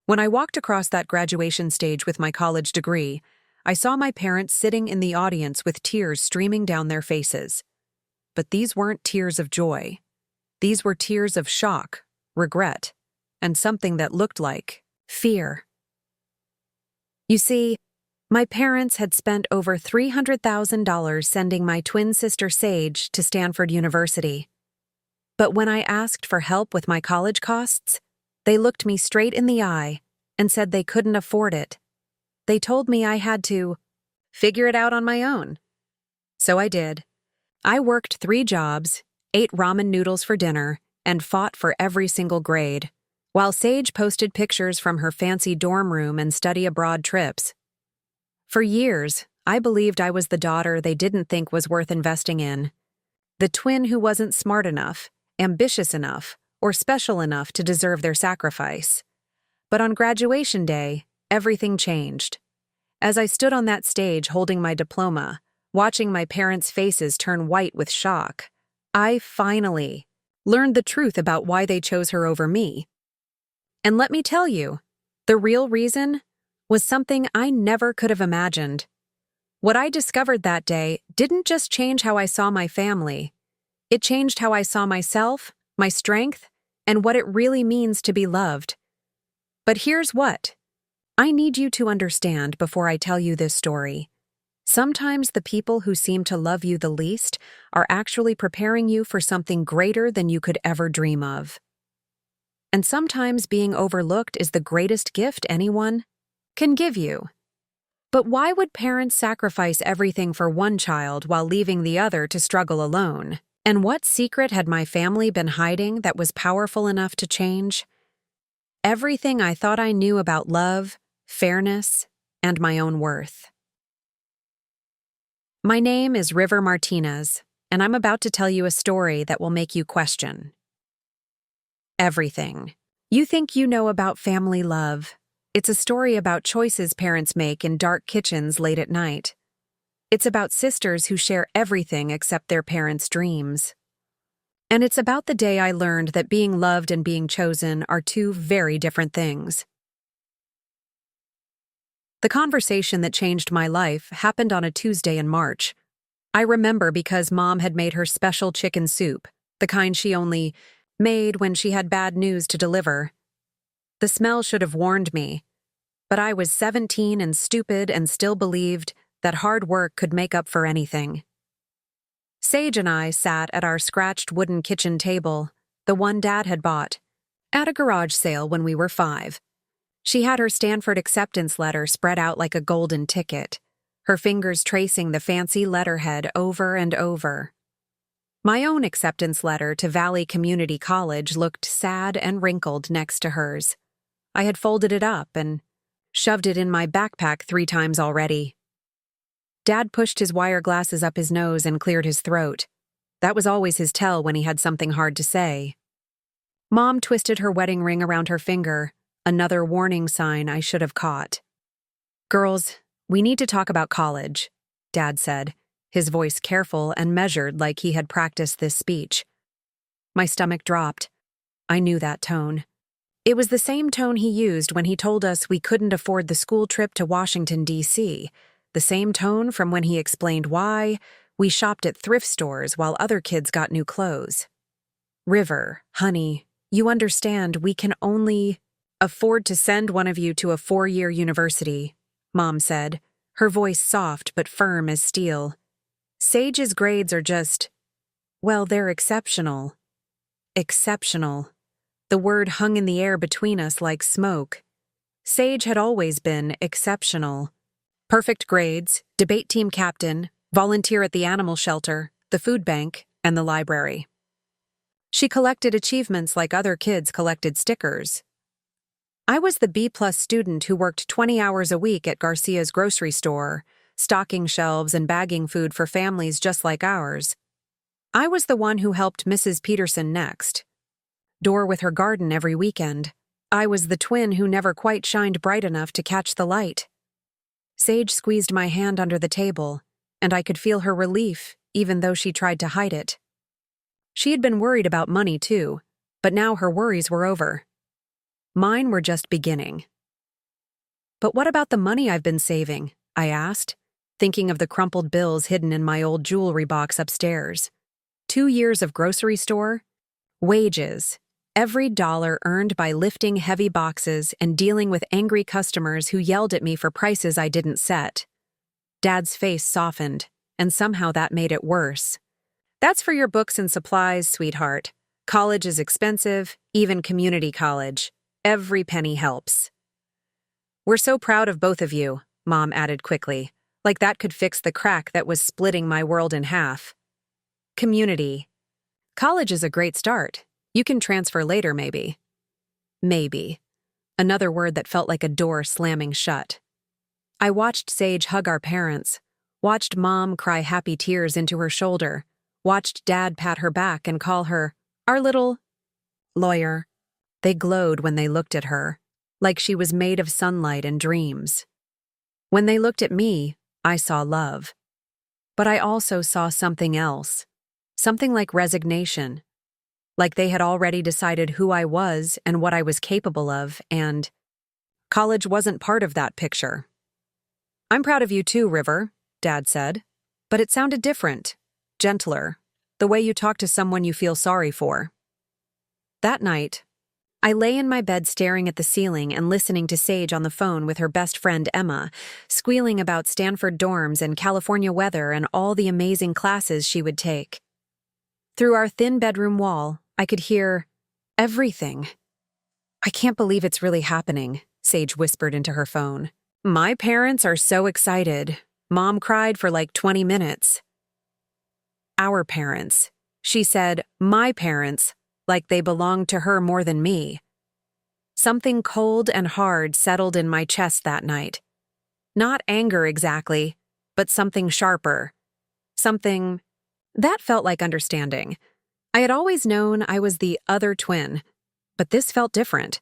When I walked across that graduation stage with my college degree, I saw my parents sitting in the audience with tears streaming down their faces. But these weren't tears of joy. These were tears of shock, regret, and something that looked like fear. You see, my parents had spent over $300,000 sending my twin sister Sage to Stanford University. But when I asked for help with my college costs, they looked me straight in the eye and said they couldn't afford it. They told me I had to figure it out on my own. So I did. I worked 3 jobs, ate ramen noodles for dinner, and fought for every single grade, while Sage posted pictures from her fancy dorm room and study abroad trips. For years, I believed I was the daughter they didn't think was worth investing in. The twin who wasn't smart enough, ambitious enough, or special enough to deserve their sacrifice. But on graduation day, everything changed. As I stood on that stage holding my diploma, watching my parents' faces turn white with shock, I finally learned the truth about why they chose her over me. And let me tell you, the real reason was something I never could have imagined. What I discovered that day didn't just change how I saw my family. It changed how I saw myself, my strength, and what it really means to be loved. But here's what I need you to understand before I tell you this story. Sometimes the people who seem to love you the least are actually preparing you for something greater than you could ever dream of. And sometimes being overlooked is the greatest gift anyone can give you. But why would parents sacrifice everything for one child while leaving the other to struggle alone? And what secret had my family been hiding that was powerful enough to change everything I thought I knew about love, fairness, and my own worth? My name is River Martinez, and I'm about to tell you a story that will make you question everything you think you know about family love. It's a story about choices parents make in dark kitchens late at night. It's about sisters who share everything except their parents' dreams. And it's about the day I learned that being loved and being chosen are 2 very different things. The conversation that changed my life happened on a Tuesday in March. I remember because Mom had made her special chicken soup, the kind she only made when she had bad news to deliver. The smell should have warned me, but I was 17 and stupid and still believed that hard work could make up for anything. Sage and I sat at our scratched wooden kitchen table, the one Dad had bought, at a garage sale when we were 5. She had her Stanford acceptance letter spread out like a golden ticket, her fingers tracing the fancy letterhead over and over. My own acceptance letter to Valley Community College looked sad and wrinkled next to hers. I had folded it up and shoved it in my backpack 3 times already. Dad pushed his wire glasses up his nose and cleared his throat. That was always his tell when he had something hard to say. Mom twisted her wedding ring around her finger, another warning sign I should have caught. "Girls, we need to talk about college," Dad said, his voice careful and measured like he had practiced this speech. My stomach dropped. I knew that tone. It was the same tone he used when he told us we couldn't afford the school trip to Washington, D.C., the same tone from when he explained why we shopped at thrift stores while other kids got new clothes. "River, honey, you understand we can only afford to send one of you to a 4-year university," Mom said, her voice soft but firm as steel. "Sage's grades are just, well, they're exceptional." Exceptional. The word hung in the air between us like smoke. Sage had always been exceptional. Perfect grades, debate team captain, volunteer at the animal shelter, the food bank, and the library. She collected achievements like other kids collected stickers. I was the B+ student who worked 20 hours a week at Garcia's grocery store, stocking shelves and bagging food for families just like ours. I was the one who helped Mrs. Peterson next door with her garden every weekend. I was the twin who never quite shined bright enough to catch the light. Sage squeezed my hand under the table, and I could feel her relief, even though she tried to hide it. She had been worried about money too, but now her worries were over. Mine were just beginning. But what about the money I've been saving? I asked, thinking of the crumpled bills hidden in my old jewelry box upstairs. 2 years of grocery store? Wages. Every dollar earned by lifting heavy boxes and dealing with angry customers who yelled at me for prices I didn't set. Dad's face softened, and somehow that made it worse. That's for your books and supplies, sweetheart. College is expensive, even community college. Every penny helps. We're so proud of both of you, Mom added quickly, like that could fix the crack that was splitting my world in half. Community. College is a great start. You can transfer later, maybe. Maybe. Another word that felt like a door slamming shut. I watched Sage hug our parents, watched Mom cry happy tears into her shoulder, watched Dad pat her back and call her, our little lawyer. They glowed when they looked at her, like she was made of sunlight and dreams. When they looked at me, I saw love. But I also saw something else, something like resignation, like they had already decided who I was and what I was capable of, and college wasn't part of that picture. I'm proud of you too, River, Dad said, but it sounded different, gentler, the way you talk to someone you feel sorry for. That night, I lay in my bed staring at the ceiling and listening to Sage on the phone with her best friend Emma, squealing about Stanford dorms and California weather and all the amazing classes she would take. Through our thin bedroom wall, I could hear everything. I can't believe it's really happening, Sage whispered into her phone. My parents are so excited. Mom cried for like 20 minutes. Our parents. She said, my parents, like they belonged to her more than me. Something cold and hard settled in my chest that night. Not anger exactly, but something sharper. Something that felt like understanding. I had always known I was the other twin, but this felt different.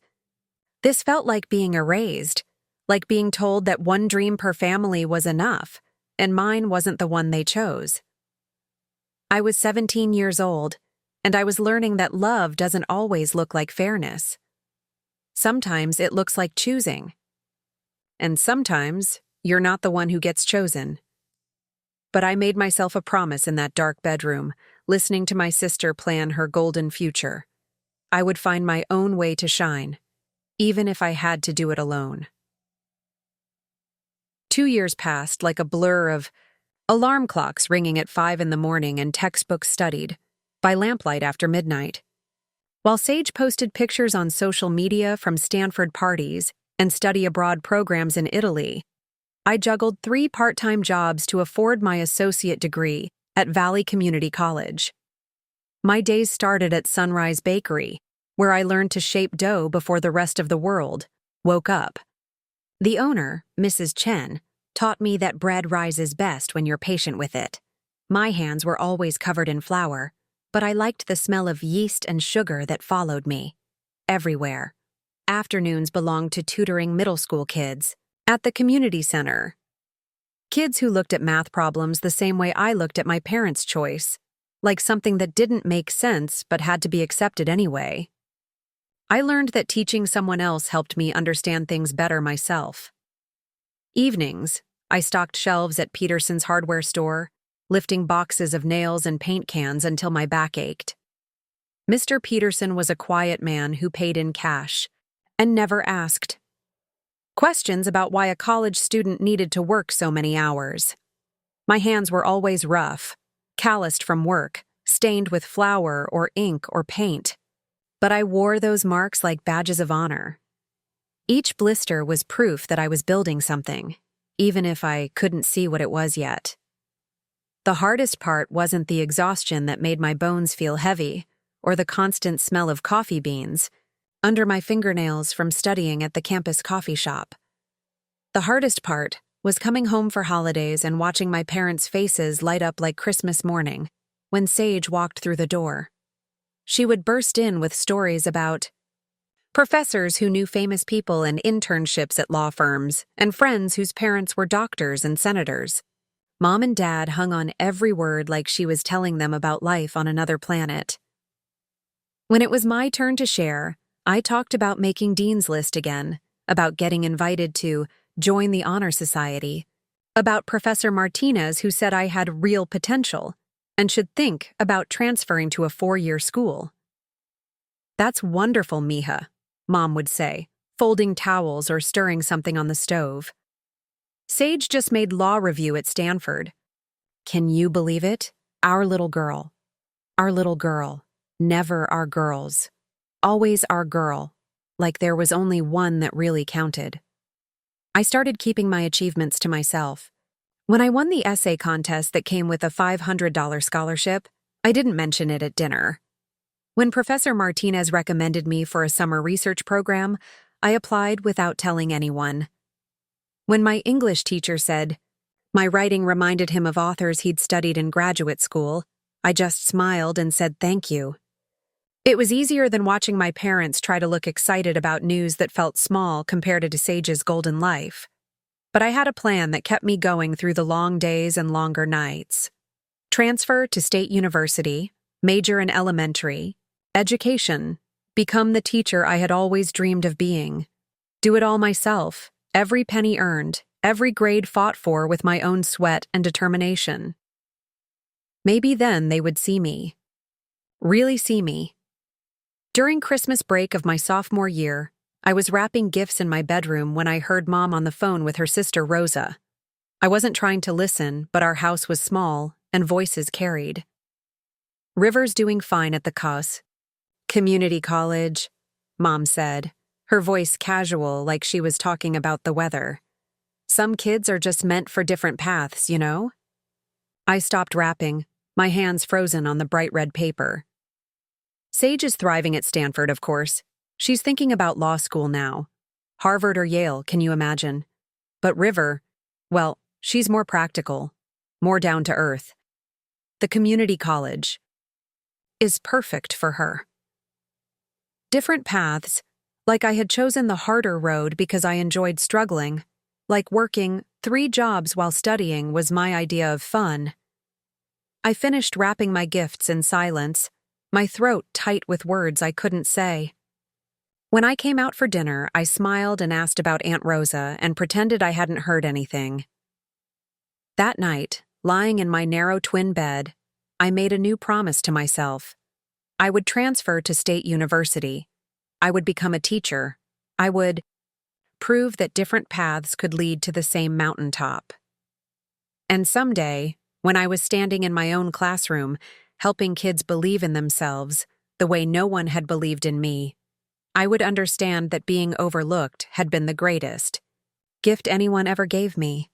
This felt like being erased, like being told that one dream per family was enough, and mine wasn't the one they chose. I was 17 years old, and I was learning that love doesn't always look like fairness. Sometimes it looks like choosing. And sometimes you're not the one who gets chosen. But I made myself a promise in that dark bedroom, listening to my sister plan her golden future. I would find my own way to shine, even if I had to do it alone. 2 years passed like a blur of alarm clocks ringing at 5 in the morning and textbooks studied, by lamplight after midnight. While Sage posted pictures on social media from Stanford parties and study abroad programs in Italy, I juggled 3 part-time jobs to afford my associate degree at Valley Community College. My days started at Sunrise Bakery, where I learned to shape dough before the rest of the world woke up. The owner, Mrs. Chen, taught me that bread rises best when you're patient with it. My hands were always covered in flour, but I liked the smell of yeast and sugar that followed me. Everywhere. Afternoons belonged to tutoring middle school kids at the community center. Kids who looked at math problems the same way I looked at my parents' choice, like something that didn't make sense but had to be accepted anyway. I learned that teaching someone else helped me understand things better myself. Evenings, I stocked shelves at Peterson's hardware store, lifting boxes of nails and paint cans until my back ached. Mr. Peterson was a quiet man who paid in cash and never asked questions about why a college student needed to work so many hours. My hands were always rough, calloused from work, stained with flour or ink or paint. But I wore those marks like badges of honor. Each blister was proof that I was building something, even if I couldn't see what it was yet. The hardest part wasn't the exhaustion that made my bones feel heavy, or the constant smell of coffee beans under my fingernails from studying at the campus coffee shop. The hardest part was coming home for holidays and watching my parents' faces light up like Christmas morning when Sage walked through the door. She would burst in with stories about professors who knew famous people and internships at law firms, and friends whose parents were doctors and senators. Mom and Dad hung on every word like she was telling them about life on another planet. When it was my turn to share, I talked about making Dean's List again, about getting invited to join the Honor Society, about Professor Martinez who said I had real potential and should think about transferring to a 4-year school. "That's wonderful, mija," Mom would say, folding towels or stirring something on the stove. "Sage just made law review at Stanford. Can you believe it? Our little girl. Our little girl. Never our girls. Always our girl. Like there was only one that really counted." I started keeping my achievements to myself. When I won the essay contest that came with a $500 scholarship, I didn't mention it at dinner. When Professor Martinez recommended me for a summer research program, I applied without telling anyone. When my English teacher said my writing reminded him of authors he'd studied in graduate school, I just smiled and said thank you. It was easier than watching my parents try to look excited about news that felt small compared to Sage's golden life. But I had a plan that kept me going through the long days and longer nights. Transfer to State University, major in elementary, education, become the teacher I had always dreamed of being. Do it all myself, every penny earned, every grade fought for with my own sweat and determination. Maybe then they would see me. Really see me. During Christmas break of my sophomore year, I was wrapping gifts in my bedroom when I heard Mom on the phone with her sister Rosa. I wasn't trying to listen, but our house was small, and voices carried. "River's doing fine at the COS. Community college," Mom said, her voice casual like she was talking about the weather. "Some kids are just meant for different paths, you know?" I stopped wrapping, my hands frozen on the bright red paper. "Sage is thriving at Stanford, of course. She's thinking about law school now. Harvard or Yale, can you imagine? But River, well, she's more practical, more down to earth. The community college is perfect for her." Different paths, like I had chosen the harder road because I enjoyed struggling, like working 3 jobs while studying was my idea of fun. I finished wrapping my gifts in silence, my throat tight with words I couldn't say. When I came out for dinner, I smiled and asked about Aunt Rosa and pretended I hadn't heard anything. That night, lying in my narrow twin bed, I made a new promise to myself. I would transfer to State University. I would become a teacher. I would prove that different paths could lead to the same mountaintop. And someday, when I was standing in my own classroom, helping kids believe in themselves the way no one had believed in me, I would understand that being overlooked had been the greatest gift anyone ever gave me.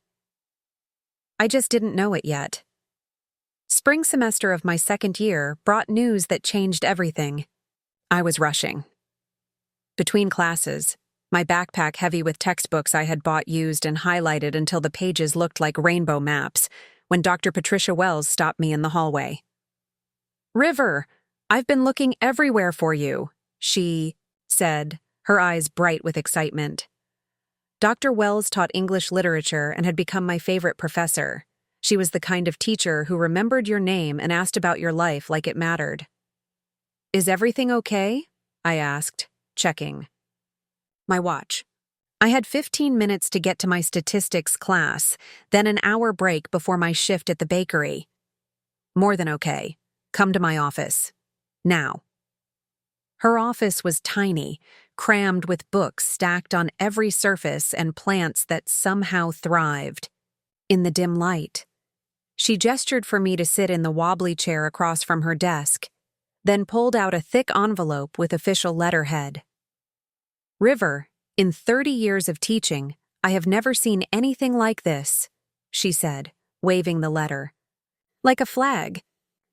I just didn't know it yet. Spring semester of my second year brought news that changed everything. I was rushing. Between classes, my backpack heavy with textbooks I had bought used and highlighted until the pages looked like rainbow maps, when Dr. Patricia Wells stopped me in the hallway. "River, I've been looking everywhere for you," she said, her eyes bright with excitement. Dr. Wells taught English literature and had become my favorite professor. She was the kind of teacher who remembered your name and asked about your life like it mattered. "Is everything okay?" I asked, checking my watch. I had 15 minutes to get to my statistics class, then an hour break before my shift at the bakery. "More than okay. Come to my office. Now." Her office was tiny, crammed with books stacked on every surface and plants that somehow thrived. In the dim light, she gestured for me to sit in the wobbly chair across from her desk, then pulled out a thick envelope with official letterhead. "River, in 30 years of teaching, I have never seen anything like this," she said, waving the letter. "Like a flag.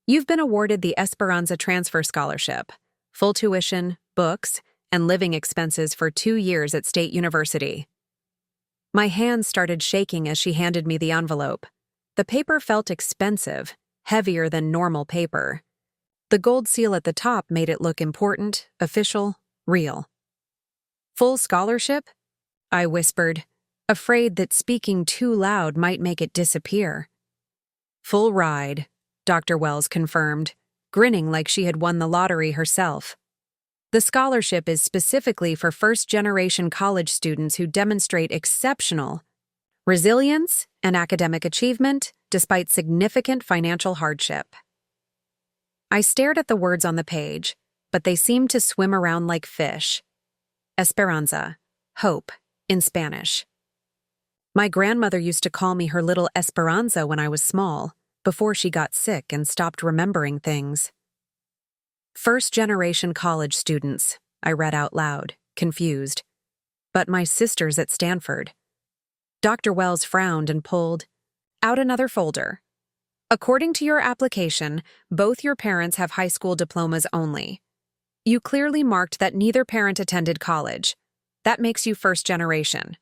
You've been awarded the Esperanza Transfer Scholarship, full tuition, books, and living expenses for 2 years at State University." My hands started shaking as she handed me the envelope. The paper felt expensive, heavier than normal paper. The gold seal at the top made it look important, official, real. "Full scholarship?" I whispered, afraid that speaking too loud might make it disappear. "Full ride," Dr. Wells confirmed, grinning like she had won the lottery herself. The scholarship is specifically for first-generation college students who demonstrate exceptional resilience and academic achievement despite significant financial hardship. I stared at the words on the page, but they seemed to swim around like fish. Esperanza, hope, in Spanish. My grandmother used to call me her little Esperanza when I was small, before she got sick and stopped remembering things. First-generation college students, I read out loud, confused. But my sisters at Stanford. Dr. Wells frowned and pulled out another folder. According to your application, both your parents have high school diplomas only. You clearly marked that neither parent attended college. That makes you first generation.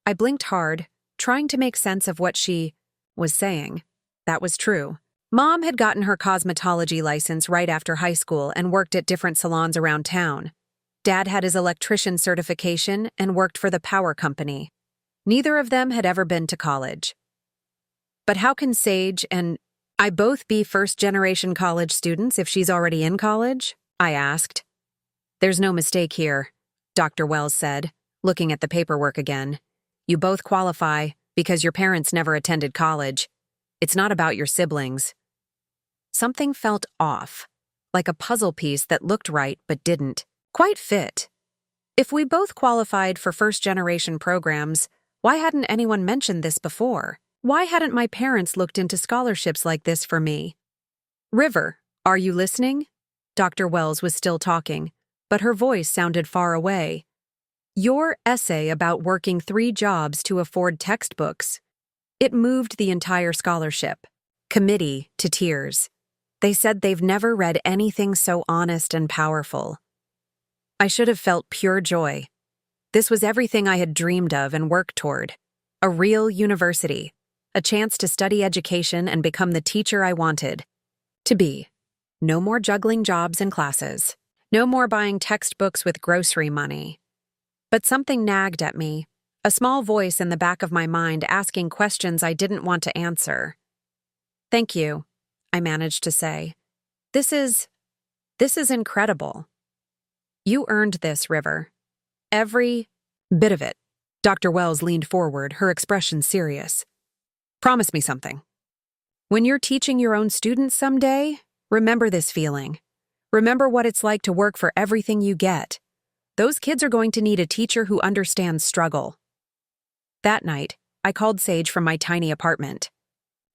I blinked hard, trying to make sense of what she was saying. That was true. Mom had gotten her cosmetology license right after high school and worked at different salons around town. Dad had his electrician certification and worked for the power company. Neither of them had ever been to college. But how can Sage and I both be first-generation college students if she's already in college? I asked. There's no mistake here, Dr. Wells said, looking at the paperwork again. You both qualify because your parents never attended college. It's not about your siblings. Something felt off, like a puzzle piece that looked right but didn't quite fit. If we both qualified for first-generation programs, why hadn't anyone mentioned this before? Why hadn't my parents looked into scholarships like this for me? River, are you listening? Dr. Wells was still talking, but her voice sounded far away. Your essay about working 3 jobs to afford textbooks. It moved the entire scholarship committee to tears. They said they've never read anything so honest and powerful. I should have felt pure joy. This was everything I had dreamed of and worked toward. A real university. A chance to study education and become the teacher I wanted to be. No more juggling jobs and classes. No more buying textbooks with grocery money. But something nagged at me, a small voice in the back of my mind asking questions I didn't want to answer. Thank you, I managed to say. This is incredible. You earned this, River. Every bit of it. Dr. Wells leaned forward, her expression serious. Promise me something. When you're teaching your own students someday, remember this feeling. Remember what it's like to work for everything you get. Those kids are going to need a teacher who understands struggle. That night, I called Sage from my tiny apartment.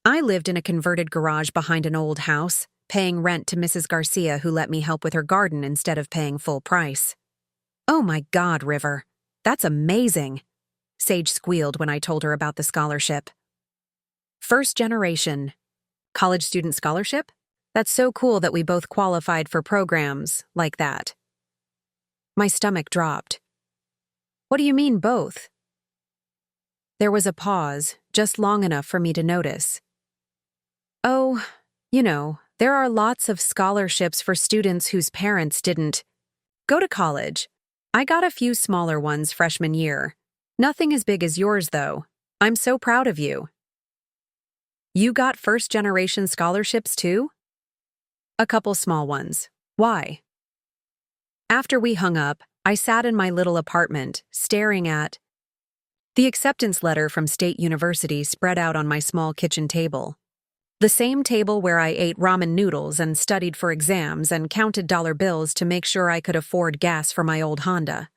I lived in a converted garage behind an old house, paying rent to Mrs. Garcia, who let me help with her garden instead of paying full price. Oh my God, River. That's amazing. Sage squealed when I told her about the scholarship. First generation. College student scholarship? That's so cool that we both qualified for programs like that. My stomach dropped. What do you mean both? There was a pause, just long enough for me to notice. Oh, there are lots of scholarships for students whose parents didn't go to college. I got a few smaller ones freshman year. Nothing as big as yours, though. I'm so proud of you. You got first-generation scholarships, too? A couple small ones. Why? After we hung up, I sat in my little apartment, staring at the acceptance letter from State University spread out on my small kitchen table. The same table where I ate ramen noodles and studied for exams and counted dollar bills to make sure I could afford gas for my old Honda.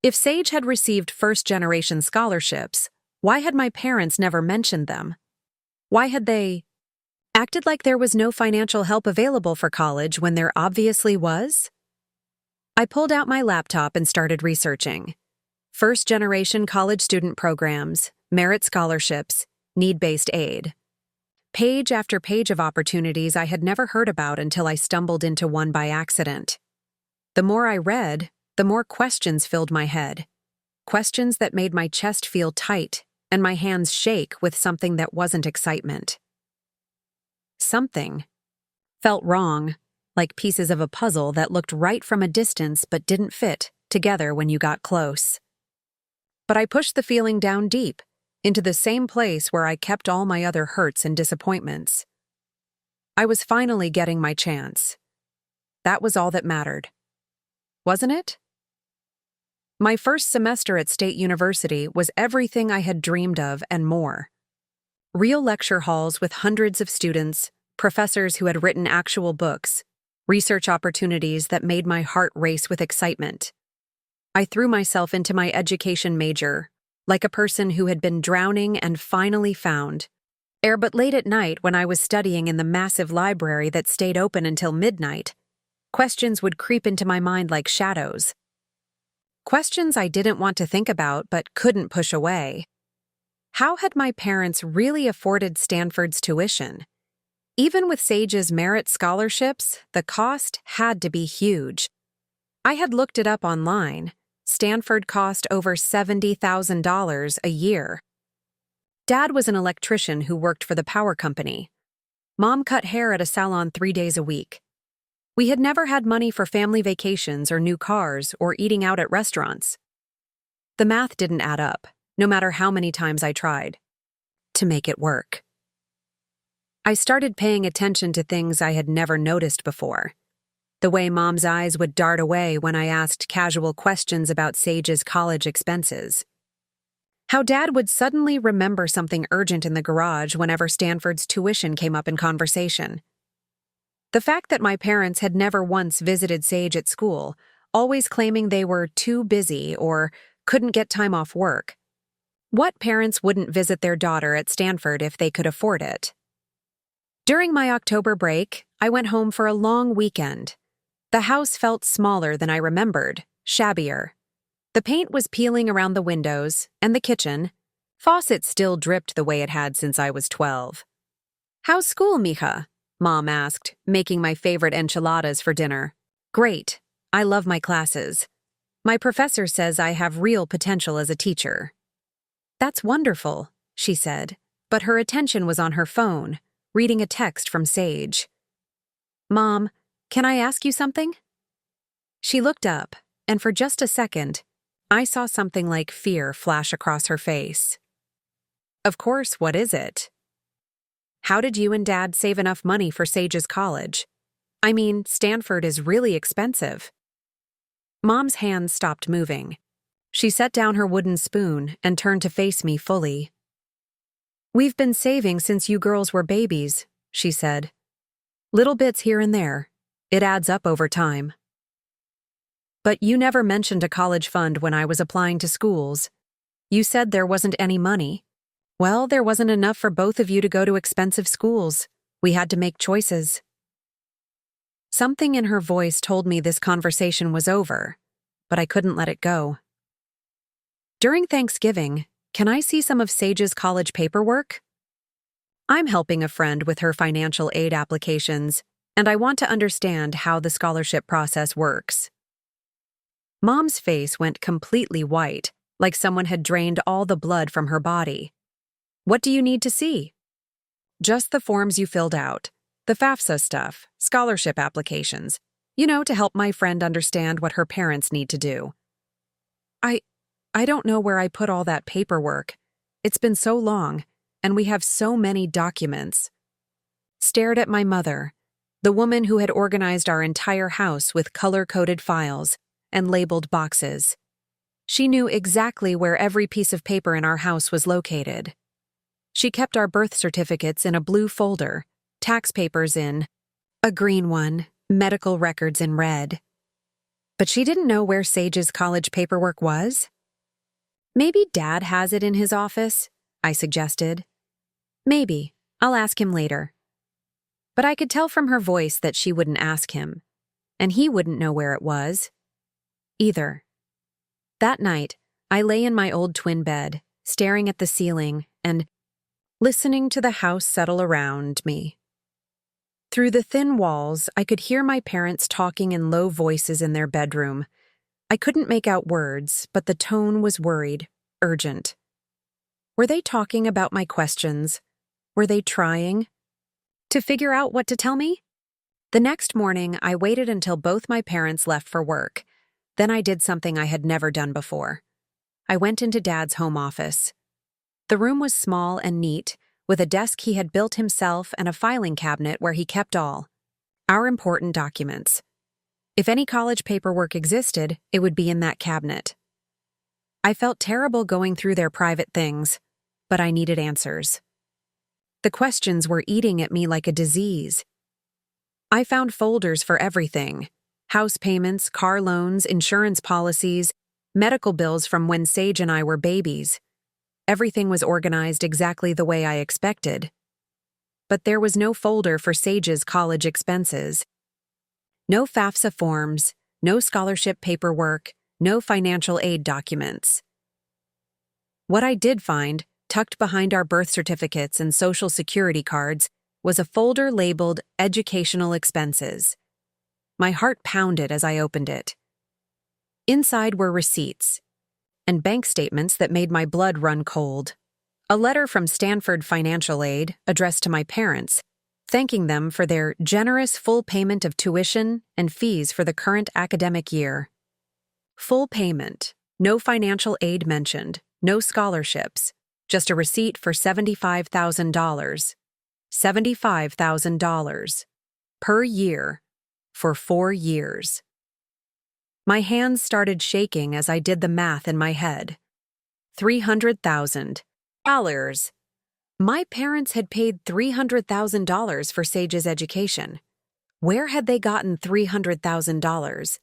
If Sage had received first-generation scholarships, why had my parents never mentioned them? Why had they acted like there was no financial help available for college when there obviously was? I pulled out my laptop and started researching. First-generation college student programs, merit scholarships, need-based aid. Page after page of opportunities I had never heard about until I stumbled into one by accident. The more I read, the more questions filled my head. Questions that made my chest feel tight and my hands shake with something that wasn't excitement. Something felt wrong, like pieces of a puzzle that looked right from a distance but didn't fit together when you got close. But I pushed the feeling down deep, into the same place where I kept all my other hurts and disappointments. I was finally getting my chance. That was all that mattered. Wasn't it? My first semester at State University was everything I had dreamed of and more. Real lecture halls with hundreds of students, professors who had written actual books, research opportunities that made my heart race with excitement. I threw myself into my education major, like a person who had been drowning and finally found. But late at night, when I was studying in the massive library that stayed open until midnight, questions would creep into my mind like shadows. Questions I didn't want to think about but couldn't push away. How had my parents really afforded Stanford's tuition? Even with Sage's merit scholarships, the cost had to be huge. I had looked it up online. Stanford cost over $70,000 a year. Dad was an electrician who worked for the power company. Mom cut hair at a salon 3 days a week. We had never had money for family vacations or new cars or eating out at restaurants. The math didn't add up, no matter how many times I tried to make it work. I started paying attention to things I had never noticed before. The way Mom's eyes would dart away when I asked casual questions about Sage's college expenses. How Dad would suddenly remember something urgent in the garage whenever Stanford's tuition came up in conversation. The fact that my parents had never once visited Sage at school, always claiming they were too busy or couldn't get time off work. What parents wouldn't visit their daughter at Stanford if they could afford it? During my October break, I went home for a long weekend. The house felt smaller than I remembered, shabbier. The paint was peeling around the windows, and the kitchen. Faucet still dripped the way it had since I was 12. "How's school, mija?" Mom asked, making my favorite enchiladas for dinner. "Great. I love my classes. My professor says I have real potential as a teacher." "That's wonderful," she said, but her attention was on her phone, reading a text from Sage. "Mom, can I ask you something?" She looked up, and for just a second, I saw something like fear flash across her face. "Of course, what is it?" "How did you and Dad save enough money for Sage's college? I mean, Stanford is really expensive." Mom's hands stopped moving. She set down her wooden spoon and turned to face me fully. "We've been saving since you girls were babies," she said. "Little bits here and there. It adds up over time." "But you never mentioned a college fund when I was applying to schools. You said there wasn't any money. Well, there wasn't enough for both of you to go to expensive schools. We had to make choices." Something in her voice told me this conversation was over, but I couldn't let it go. "During Thanksgiving, can I see some of Sage's college paperwork? I'm helping a friend with her financial aid applications, and I want to understand how the scholarship process works." Mom's face went completely white, like someone had drained all the blood from her body. "What do you need to see?" "Just the forms you filled out. The FAFSA stuff, scholarship applications. To help my friend understand what her parents need to do." I don't know where I put all that paperwork. It's been so long, and we have so many documents." Stared at my mother, the woman who had organized our entire house with color-coded files and labeled boxes. She knew exactly where every piece of paper in our house was located. She kept our birth certificates in a blue folder, tax papers in a green one, medical records in red. But she didn't know where Sage's college paperwork was? "Maybe Dad has it in his office," I suggested. "Maybe. I'll ask him later." But I could tell from her voice that she wouldn't ask him, and he wouldn't know where it was either. That night, I lay in my old twin bed, staring at the ceiling and listening to the house settle around me. Through the thin walls, I could hear my parents talking in low voices in their bedroom. I couldn't make out words, but the tone was worried, urgent. Were they talking about my questions? Were they trying to figure out what to tell me? The next morning, I waited until both my parents left for work. Then I did something I had never done before. I went into Dad's home office. The room was small and neat, with a desk he had built himself and a filing cabinet where he kept all our important documents. If any college paperwork existed, it would be in that cabinet. I felt terrible going through their private things, but I needed answers. The questions were eating at me like a disease. I found folders for everything: house payments, car loans, insurance policies, medical bills from when Sage and I were babies. Everything was organized exactly the way I expected. But there was no folder for Sage's college expenses. No FAFSA forms, no scholarship paperwork, no financial aid documents. What I did find, tucked behind our birth certificates and social security cards, was a folder labeled Educational Expenses. My heart pounded as I opened it. Inside were receipts and bank statements that made my blood run cold. A letter from Stanford Financial Aid addressed to my parents, thanking them for their generous full payment of tuition and fees for the current academic year. Full payment, no financial aid mentioned, no scholarships, just a receipt for $75,000. $75,000 per year for 4 years. My hands started shaking as I did the math in my head. $300,000. My parents had paid $300,000 for Sage's education. Where had they gotten $300,000?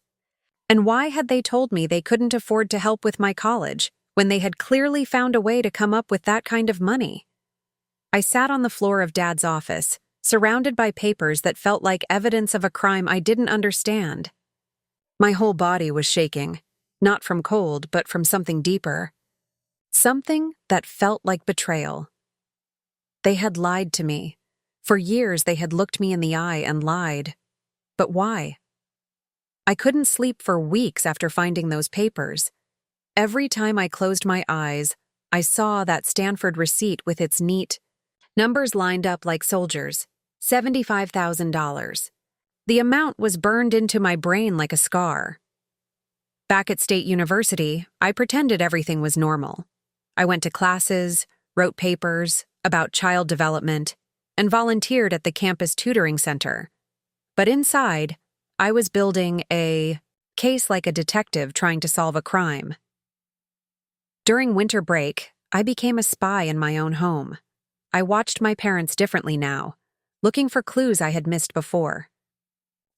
And why had they told me they couldn't afford to help with my college when they had clearly found a way to come up with that kind of money? I sat on the floor of Dad's office, surrounded by papers that felt like evidence of a crime I didn't understand. My whole body was shaking, not from cold, but from something deeper. Something that felt like betrayal. They had lied to me. For years they had looked me in the eye and lied. But why? I couldn't sleep for weeks after finding those papers. Every time I closed my eyes, I saw that Stanford receipt with its neat numbers lined up like soldiers. $75,000. The amount was burned into my brain like a scar. Back at State University, I pretended everything was normal. I went to classes, wrote papers about child development, and volunteered at the campus tutoring center. But inside, I was building a case like a detective trying to solve a crime. During winter break, I became a spy in my own home. I watched my parents differently now, looking for clues I had missed before.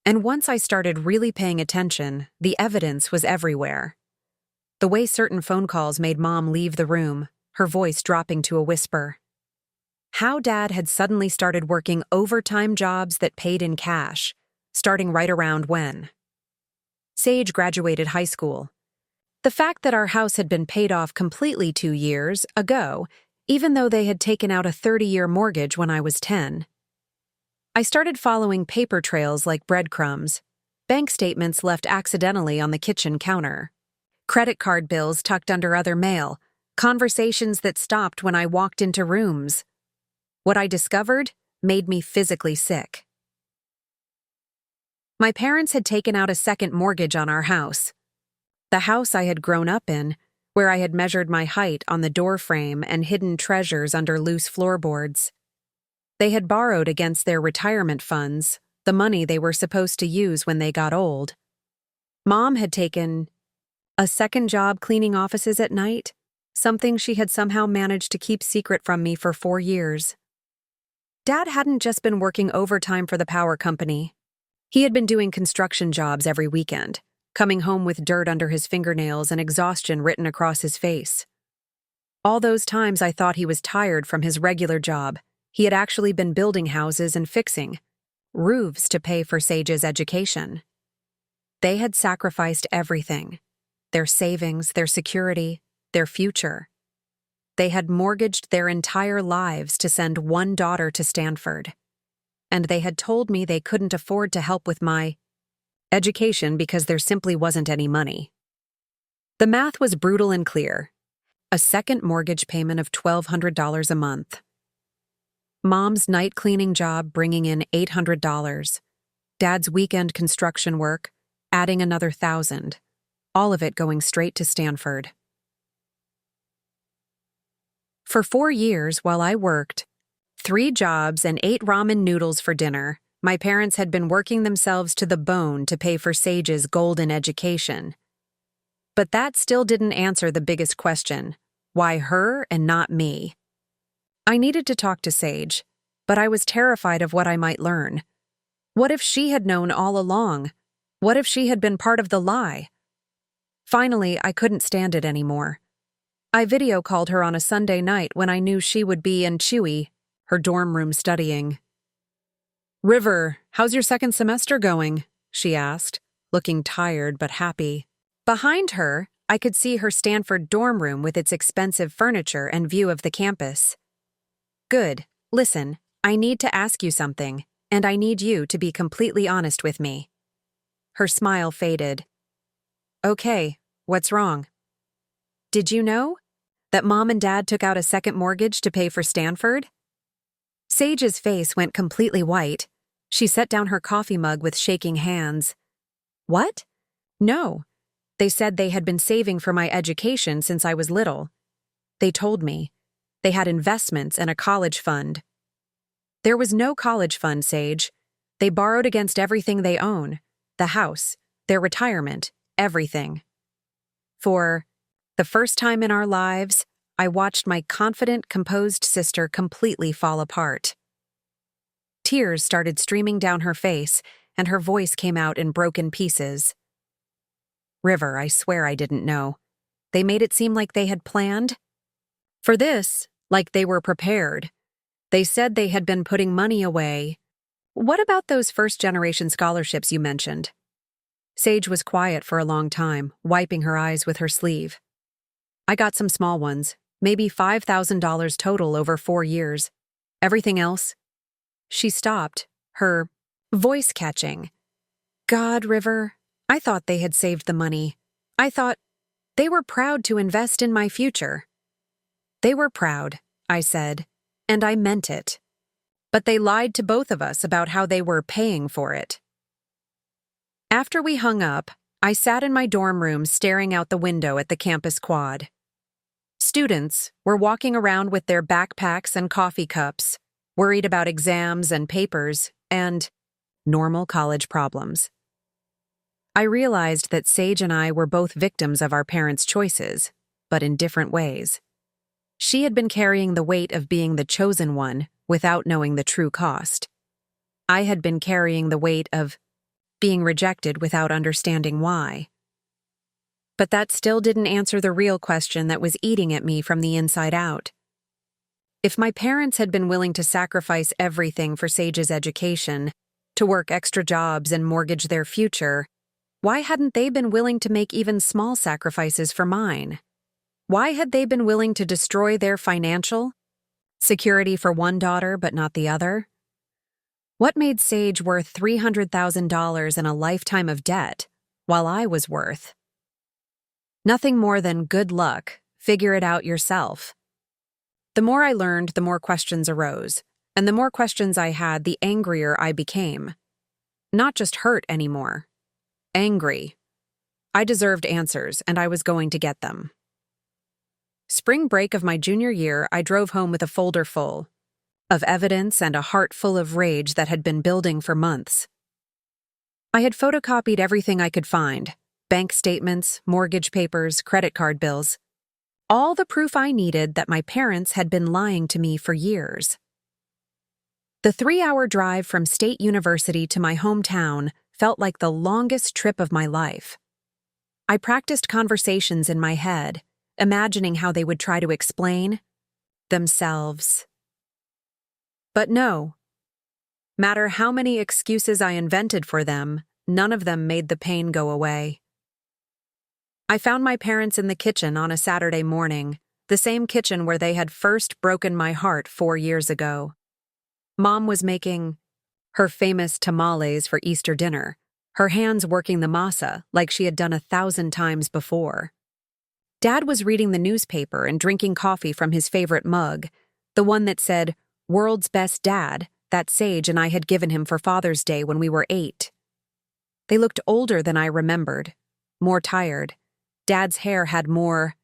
And once I started really paying attention, the evidence was everywhere. The way certain phone calls made Mom leave the room, her voice dropping to a whisper. How Dad had suddenly started working overtime jobs that paid in cash, starting right around when Sage graduated high school. The fact that our house had been paid off completely 2 years ago, even though they had taken out a 30-year mortgage when I was 10. I started following paper trails like breadcrumbs, bank statements left accidentally on the kitchen counter, credit card bills tucked under other mail, conversations that stopped when I walked into rooms. What I discovered made me physically sick. My parents had taken out a second mortgage on our house. The house I had grown up in, where I had measured my height on the door frame and hidden treasures under loose floorboards. They had borrowed against their retirement funds, the money they were supposed to use when they got old. Mom had taken a second job cleaning offices at night, something she had somehow managed to keep secret from me for 4 years. Dad hadn't just been working overtime for the power company. He had been doing construction jobs every weekend, coming home with dirt under his fingernails and exhaustion written across his face. All those times I thought he was tired from his regular job, he had actually been building houses and fixing roofs to pay for Sage's education. They had sacrificed everything: their savings, their security, their future. They had mortgaged their entire lives to send one daughter to Stanford. And they had told me they couldn't afford to help with my education because there simply wasn't any money. The math was brutal and clear. A second mortgage payment of $1,200 a month. Mom's night cleaning job bringing in $800. Dad's weekend construction work, adding another $1,000. All of it going straight to Stanford. For 4 years while I worked, 3 jobs and ate ramen noodles for dinner, My parents had been working themselves to the bone to pay for Sage's golden education. But that still didn't answer the biggest question: why her and not me? I needed to talk to Sage, but I was terrified of what I might learn. What if she had known all along? What if she had been part of the lie? Finally, I couldn't stand it anymore. I video called her on a Sunday night when I knew she would be in Chewy, her dorm room, studying. "River, how's your second semester going?" she asked, looking tired but happy. Behind her, I could see her Stanford dorm room with its expensive furniture and view of the campus. "Good. Listen, I need to ask you something, and I need you to be completely honest with me." Her smile faded. "Okay, what's wrong?" "Did you know that Mom and Dad took out a second mortgage to pay for Stanford?" Sage's face went completely white. She set down her coffee mug with shaking hands. "What?" "No. They said they had been saving for my education since I was little. They told me they had investments and a college fund." "There was no college fund, Sage. They borrowed against everything they own. The house, their retirement, everything." For the first time in our lives, I watched my confident, composed sister completely fall apart. Tears started streaming down her face, and her voice came out in broken pieces. "River, I swear I didn't know. They made it seem like they had planned for this, like they were prepared. They said they had been putting money away. What about those first-generation scholarships you mentioned?" Sage was quiet for a long time, wiping her eyes with her sleeve. "I got some small ones, maybe $5,000 total over 4 years. Everything else—" She stopped, her voice catching. "God, River, I thought they had saved the money. I thought they were proud to invest in my future." "They were proud," I said, and I meant it. But they lied to both of us about how they were paying for it. After we hung up, I sat in my dorm room staring out the window at the campus quad. Students were walking around with their backpacks and coffee cups, worried about exams and papers and normal college problems. I realized that Sage and I were both victims of our parents' choices, but in different ways. She had been carrying the weight of being the chosen one without knowing the true cost. I had been carrying the weight of being rejected without understanding why. But that still didn't answer the real question that was eating at me from the inside out. If my parents had been willing to sacrifice everything for Sage's education, to work extra jobs and mortgage their future, why hadn't they been willing to make even small sacrifices for mine? Why had they been willing to destroy their financial security for one daughter but not the other? What made Sage worth $300,000 and a lifetime of debt, while I was worth nothing more than good luck, figure it out yourself? The more I learned, the more questions arose, and the more questions I had, the angrier I became. Not just hurt anymore. Angry. I deserved answers, and I was going to get them. Spring break of my junior year, I drove home with a folder full of evidence and a heart full of rage that had been building for months. I had photocopied everything I could find: bank statements, mortgage papers, credit card bills. All the proof I needed that my parents had been lying to me for years. The 3-hour drive from State University to my hometown felt like the longest trip of my life. I practiced conversations in my head, imagining how they would try to explain themselves. But no. Matter how many excuses I invented for them, none of them made the pain go away. I found my parents in the kitchen on a Saturday morning, the same kitchen where they had first broken my heart 4 years ago. Mom was making her famous tamales for Easter dinner, her hands working the masa like she had done 1,000 times before. Dad was reading the newspaper and drinking coffee from his favorite mug, the one that said, "World's Best Dad," that Sage and I had given him for Father's Day when we were 8. They looked older than I remembered, more tired. Dad's hair had more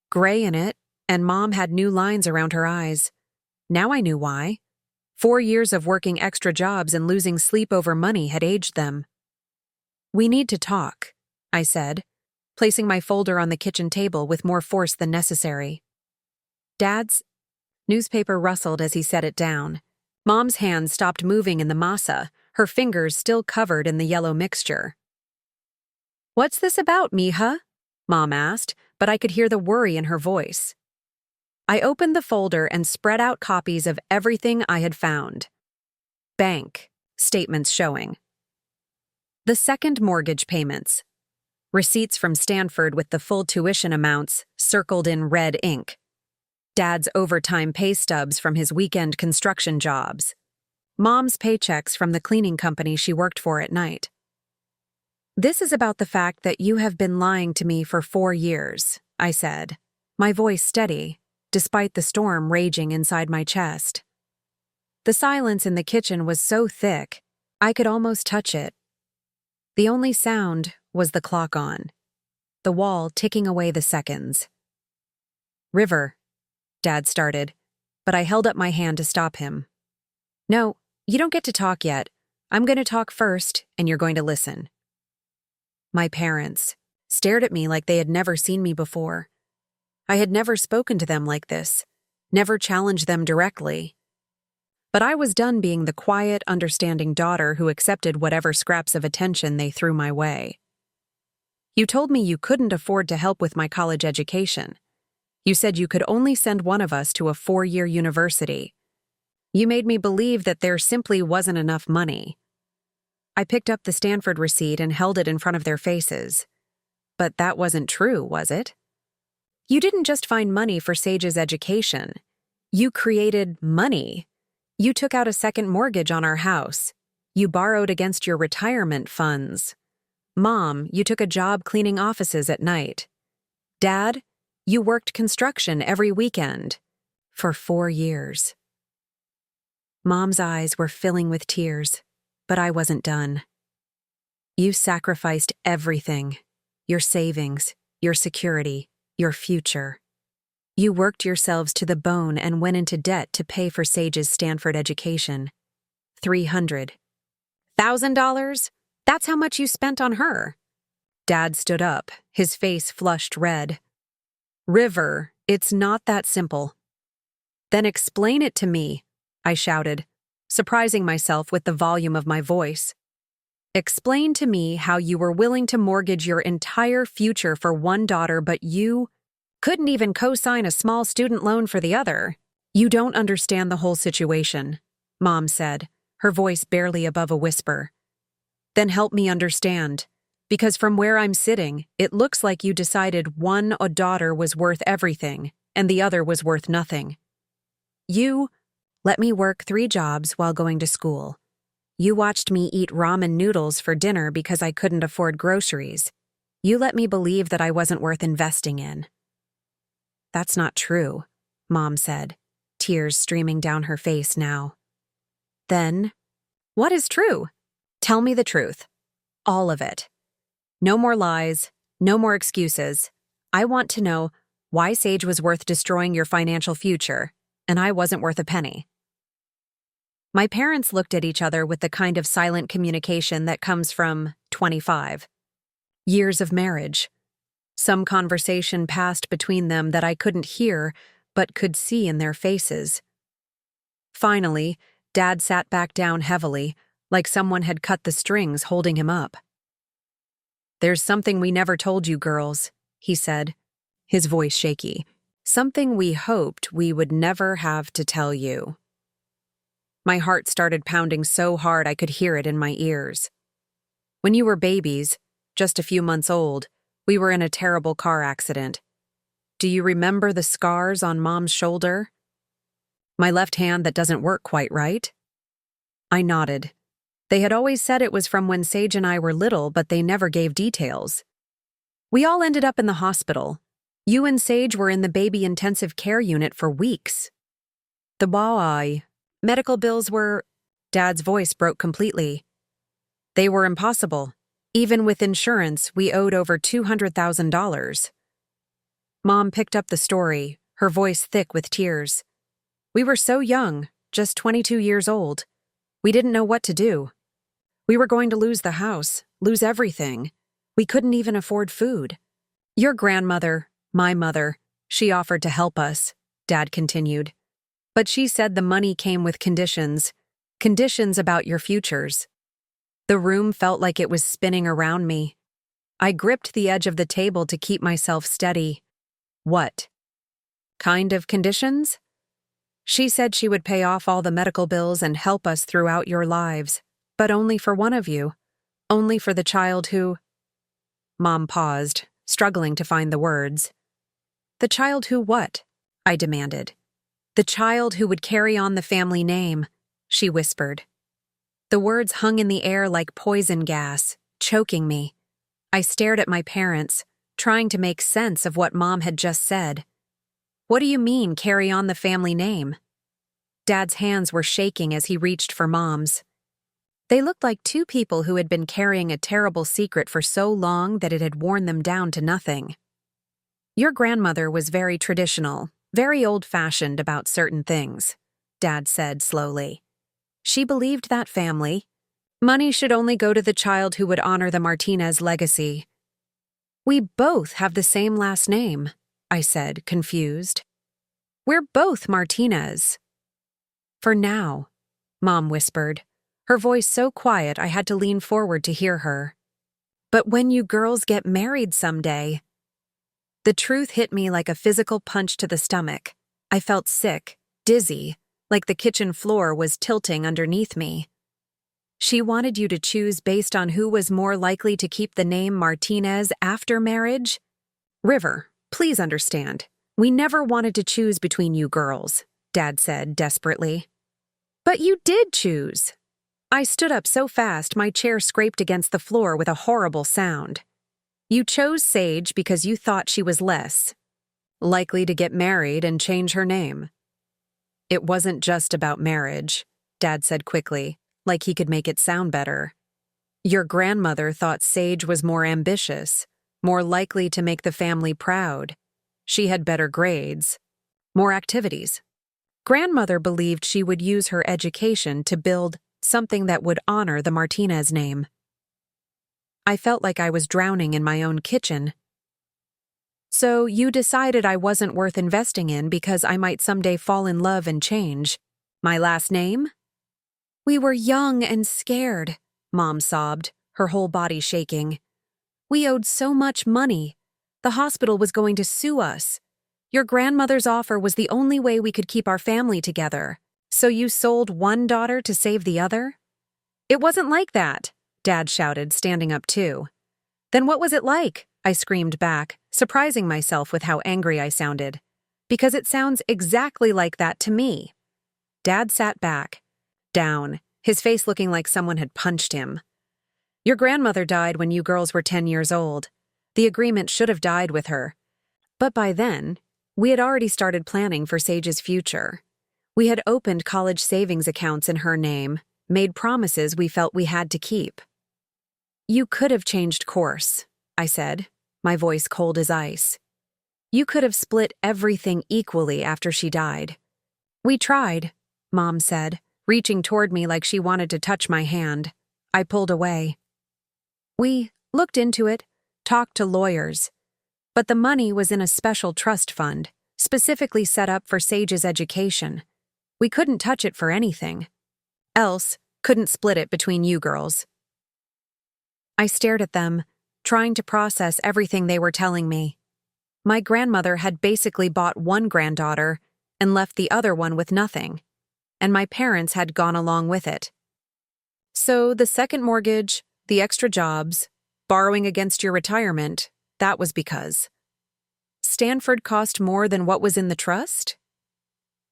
gray in it, and Mom had new lines around her eyes. Now I knew why. 4 years of working extra jobs and losing sleep over money had aged them. "We need to talk," I said, placing my folder on the kitchen table with more force than necessary. "Dad's..." Newspaper rustled as he set it down. Mom's hand stopped moving in the masa, her fingers still covered in the yellow mixture. "What's this about, mija?" Mom asked, but I could hear the worry in her voice. I opened the folder and spread out copies of everything I had found. Bank statements showing the second mortgage payments, receipts from Stanford with the full tuition amounts circled in red ink, Dad's overtime pay stubs from his weekend construction jobs, Mom's paychecks from the cleaning company she worked for at night. "This is about the fact that you have been lying to me for 4 years," I said, my voice steady, despite the storm raging inside my chest. The silence in the kitchen was so thick, I could almost touch it. The only sound was the clock on, the wall ticking away the seconds. "River," Dad started, but I held up my hand to stop him. "No, you don't get to talk yet. I'm going to talk first, and you're going to listen." My parents stared at me like they had never seen me before. I had never spoken to them like this, never challenged them directly. But I was done being the quiet, understanding daughter who accepted whatever scraps of attention they threw my way. "You told me you couldn't afford to help with my college education. You said you could only send one of us to a 4-year university. You made me believe that there simply wasn't enough money." I picked up the Stanford receipt and held it in front of their faces. But that wasn't true, was it? "You didn't just find money for Sage's education. You created money. You took out a second mortgage on our house. You borrowed against your retirement funds. Mom, you took a job cleaning offices at night. Dad, you worked construction every weekend. For 4 years. Mom's eyes were filling with tears, but I wasn't done. "You sacrificed everything. Your savings, your security, your future. You worked yourselves to the bone and went into debt to pay for Sage's Stanford education. $300,000? That's how much you spent on her." Dad stood up, his face flushed red. "River, it's not that simple." "Then explain it to me," I shouted, surprising myself with the volume of my voice. "Explain to me how you were willing to mortgage your entire future for one daughter, but you couldn't even co-sign a small student loan for the other." "You don't understand the whole situation," Mom said, her voice barely above a whisper. "Then help me understand. Because from where I'm sitting, it looks like you decided one daughter was worth everything, and the other was worth nothing. You let me work 3 jobs while going to school. You watched me eat ramen noodles for dinner because I couldn't afford groceries. You let me believe that I wasn't worth investing in." "That's not true," Mom said, tears streaming down her face now. "Then, what is true? Tell me the truth. All of it. No more lies, no more excuses. I want to know why Sage was worth destroying your financial future, and I wasn't worth a penny." My parents looked at each other with the kind of silent communication that comes from 25 years of marriage. Some conversation passed between them that I couldn't hear, but could see in their faces. Finally, Dad sat back down heavily, like someone had cut the strings holding him up. "There's something we never told you girls," he said, his voice shaky. "Something we hoped we would never have to tell you." My heart started pounding so hard I could hear it in my ears. "When you were babies, just a few months old, we were in a terrible car accident. Do you remember the scars on Mom's shoulder? My left hand that doesn't work quite right?" I nodded. They had always said it was from when Sage and I were little, but they never gave details. "We all ended up in the hospital. You and Sage were in the baby intensive care unit for weeks. The medical bills were..." Dad's voice broke completely. "They were impossible. Even with insurance, we owed over $200,000. Mom picked up the story, her voice thick with tears. "We were so young, just 22 years old. We didn't know what to do. We were going to lose the house, lose everything. We couldn't even afford food. Your grandmother, my mother, she offered to help us, Dad continued. But she said the money came with conditions about your futures. The room felt like it was spinning around me. I gripped the edge of the table to keep myself steady. What kind of conditions? She said she would pay off all the medical bills and help us throughout your lives, but only for one of you. Only for the child who… Mom paused, struggling to find the words. The child who what? I demanded. The child who would carry on the family name, she whispered. The words hung in the air like poison gas, choking me. I stared at my parents, trying to make sense of what Mom had just said. What do you mean, carry on the family name? Dad's hands were shaking as he reached for Mom's. They looked like two people who had been carrying a terrible secret for so long that it had worn them down to nothing. Your grandmother was very traditional, very old-fashioned about certain things, Dad said slowly. She believed that family. Money should only go to the child who would honor the Martinez legacy. We both have the same last name, I said, confused. We're both Martinez. For now, Mom whispered, her voice so quiet I had to lean forward to hear her. But when you girls get married someday… The truth hit me like a physical punch to the stomach. I felt sick, dizzy, like the kitchen floor was tilting underneath me. She wanted you to choose based on who was more likely to keep the name Martinez after marriage? River, please understand. We never wanted to choose between you girls, Dad said desperately. But you did choose. I stood up so fast my chair scraped against the floor with a horrible sound. You chose Sage because you thought she was less likely to get married and change her name. It wasn't just about marriage, Dad said quickly, like he could make it sound better. Your grandmother thought Sage was more ambitious, more likely to make the family proud. She had better grades, more activities. Grandmother believed she would use her education to build something that would honor the Martinez name. I felt like I was drowning in my own kitchen. So you decided I wasn't worth investing in because I might someday fall in love and change my last name? We were young and scared, Mom sobbed, her whole body shaking. We owed so much money. The hospital was going to sue us. Your grandmother's offer was the only way we could keep our family together. So you sold one daughter to save the other? It wasn't like that, Dad shouted, standing up too. Then what was it like? I screamed back, surprising myself with how angry I sounded. Because it sounds exactly like that to me. Dad sat back, down, his face looking like someone had punched him. Your grandmother died when you girls were 10 years old. The agreement should have died with her. But by then, we had already started planning for Sage's future. We had opened college savings accounts in her name, made promises we felt we had to keep. You could have changed course, I said, my voice cold as ice. You could have split everything equally after she died. We tried, Mom said, reaching toward me like she wanted to touch my hand. I pulled away. We looked into it, talked to lawyers. But the money was in a special trust fund, specifically set up for Sage's education. We couldn't touch it for anything. Else, couldn't split it between you girls. I stared at them, trying to process everything they were telling me. My grandmother had basically bought one granddaughter and left the other one with nothing, and my parents had gone along with it. So the second mortgage, the extra jobs, borrowing against your retirement, that was because Stanford cost more than what was in the trust?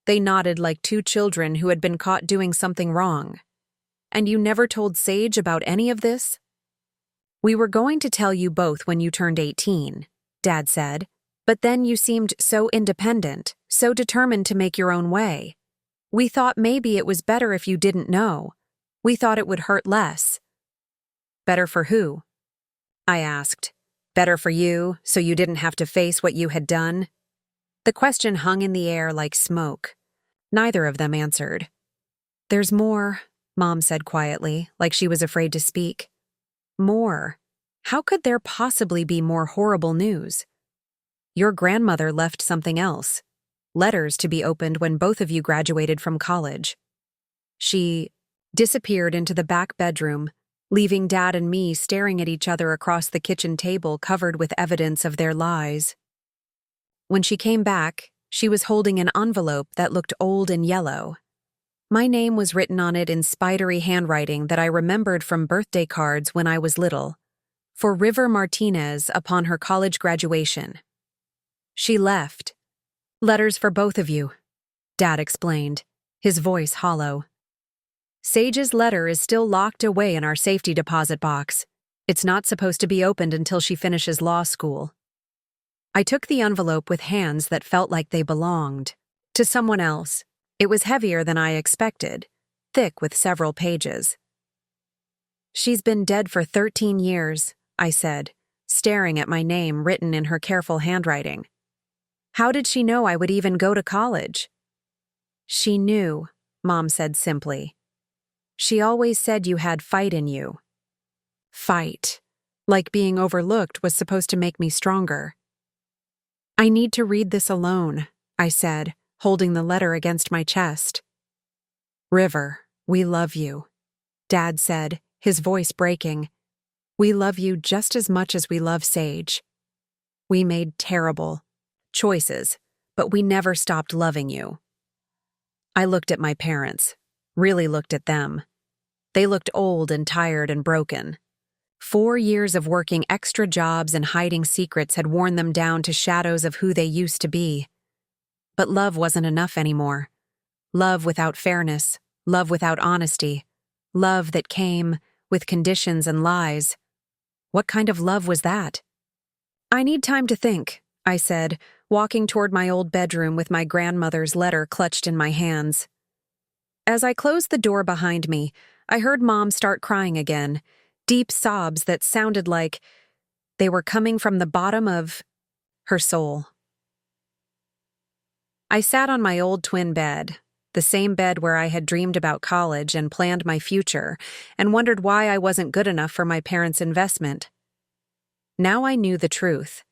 They nodded like two children who had been caught doing something wrong. And you never told Sage about any of this? We were going to tell you both when you turned 18, Dad said, but then you seemed so independent, so determined to make your own way. We thought maybe it was better if you didn't know. We thought it would hurt less. Better for who? I asked. Better for you, so you didn't have to face what you had done? The question hung in the air like smoke. Neither of them answered. There's more, Mom said quietly, like she was afraid to speak. More. How could there possibly be more horrible news? Your grandmother left something else. Letters to be opened when both of you graduated from college. She disappeared into the back bedroom, leaving Dad and me staring at each other across the kitchen table covered with evidence of their lies. When she came back, she was holding an envelope that looked old and yellow. My name was written on it in spidery handwriting that I remembered from birthday cards when I was little, for River Martinez upon her college graduation. She left. Letters for both of you, Dad explained, his voice hollow. Sage's letter is still locked away in our safety deposit box. It's not supposed to be opened until she finishes law school. I took the envelope with hands that felt like they belonged to someone else. It was heavier than I expected, thick with several pages. She's been dead for 13 years, I said, staring at my name written in her careful handwriting. How did she know I would even go to college? She knew, Mom said simply. She always said you had fight in you. Fight. Like being overlooked was supposed to make me stronger. I need to read this alone, I said, holding the letter against my chest. River, we love you, Dad said, his voice breaking. We love you just as much as we love Sage. We made terrible choices, but we never stopped loving you. I looked at my parents, really looked at them. They looked old and tired and broken. 4 years of working extra jobs and hiding secrets had worn them down to shadows of who they used to be. But love wasn't enough anymore. Love without fairness, love without honesty, love that came with conditions and lies. What kind of love was that? I need time to think, I said, walking toward my old bedroom with my grandmother's letter clutched in my hands. As I closed the door behind me, I heard Mom start crying again, deep sobs that sounded like they were coming from the bottom of her soul. I sat on my old twin bed, the same bed where I had dreamed about college and planned my future, and wondered why I wasn't good enough for my parents' investment. Now I knew the truth.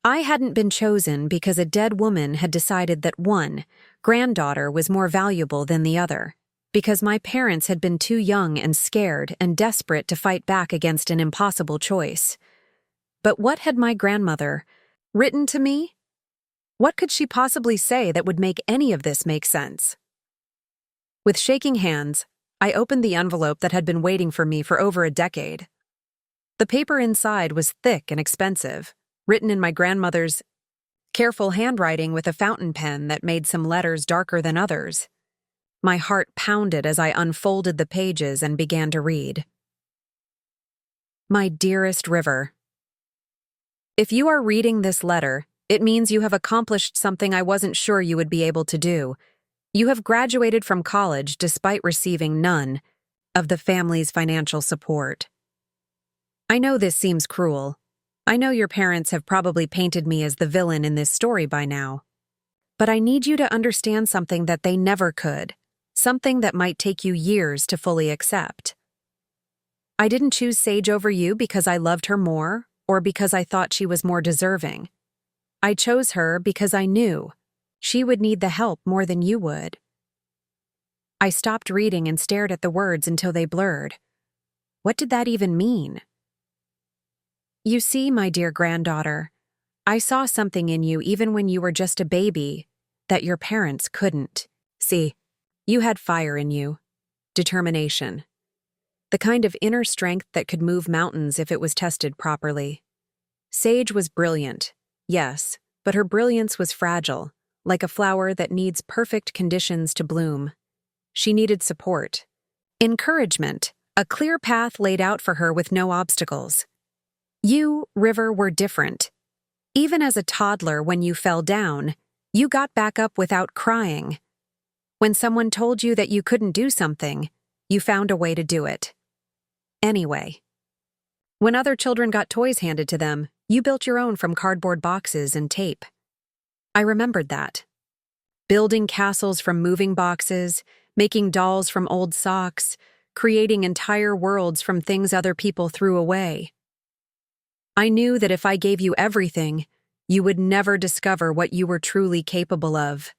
I hadn't been chosen because a dead woman had decided that one granddaughter was more valuable than the other, because my parents had been too young and scared and desperate to fight back against an impossible choice. But what had my grandmother written to me? What could she possibly say that would make any of this make sense? With shaking hands, I opened the envelope that had been waiting for me for over a decade. The paper inside was thick and expensive, written in my grandmother's careful handwriting with a fountain pen that made some letters darker than others. My heart pounded as I unfolded the pages and began to read. My dearest River, if you are reading this letter, it means you have accomplished something I wasn't sure you would be able to do. You have graduated from college despite receiving none of the family's financial support. I know this seems cruel. I know your parents have probably painted me as the villain in this story by now. But I need you to understand something that they never could, something that might take you years to fully accept. I didn't choose Sage over you because I loved her more or because I thought she was more deserving. I chose her because I knew she would need the help more than you would. I stopped reading and stared at the words until they blurred. What did that even mean? You see, my dear granddaughter, I saw something in you even when you were just a baby that your parents couldn't see. You had fire in you, determination, the kind of inner strength that could move mountains if it was tested properly. Sage was brilliant, yes, but her brilliance was fragile, like a flower that needs perfect conditions to bloom. She needed support, encouragement, a clear path laid out for her with no obstacles. You, River, were different. Even as a toddler, when you fell down, you got back up without crying. When someone told you that you couldn't do something, you found a way to do it. Anyway. When other children got toys handed to them, you built your own from cardboard boxes and tape. I remembered that. Building castles from moving boxes, making dolls from old socks, creating entire worlds from things other people threw away. I knew that if I gave you everything, you would never discover what you were truly capable of.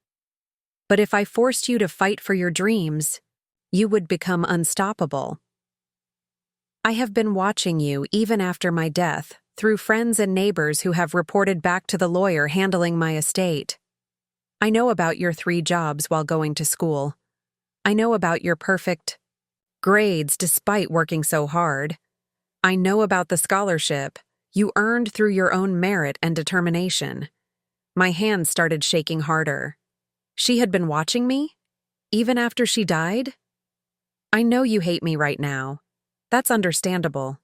But if I forced you to fight for your dreams, you would become unstoppable. I have been watching you even after my death, through friends and neighbors who have reported back to the lawyer handling my estate. I know about your 3 jobs while going to school. I know about your perfect grades despite working so hard. I know about the scholarship you earned through your own merit and determination. My hands started shaking harder. She had been watching me? Even after she died? I know you hate me right now. That's understandable.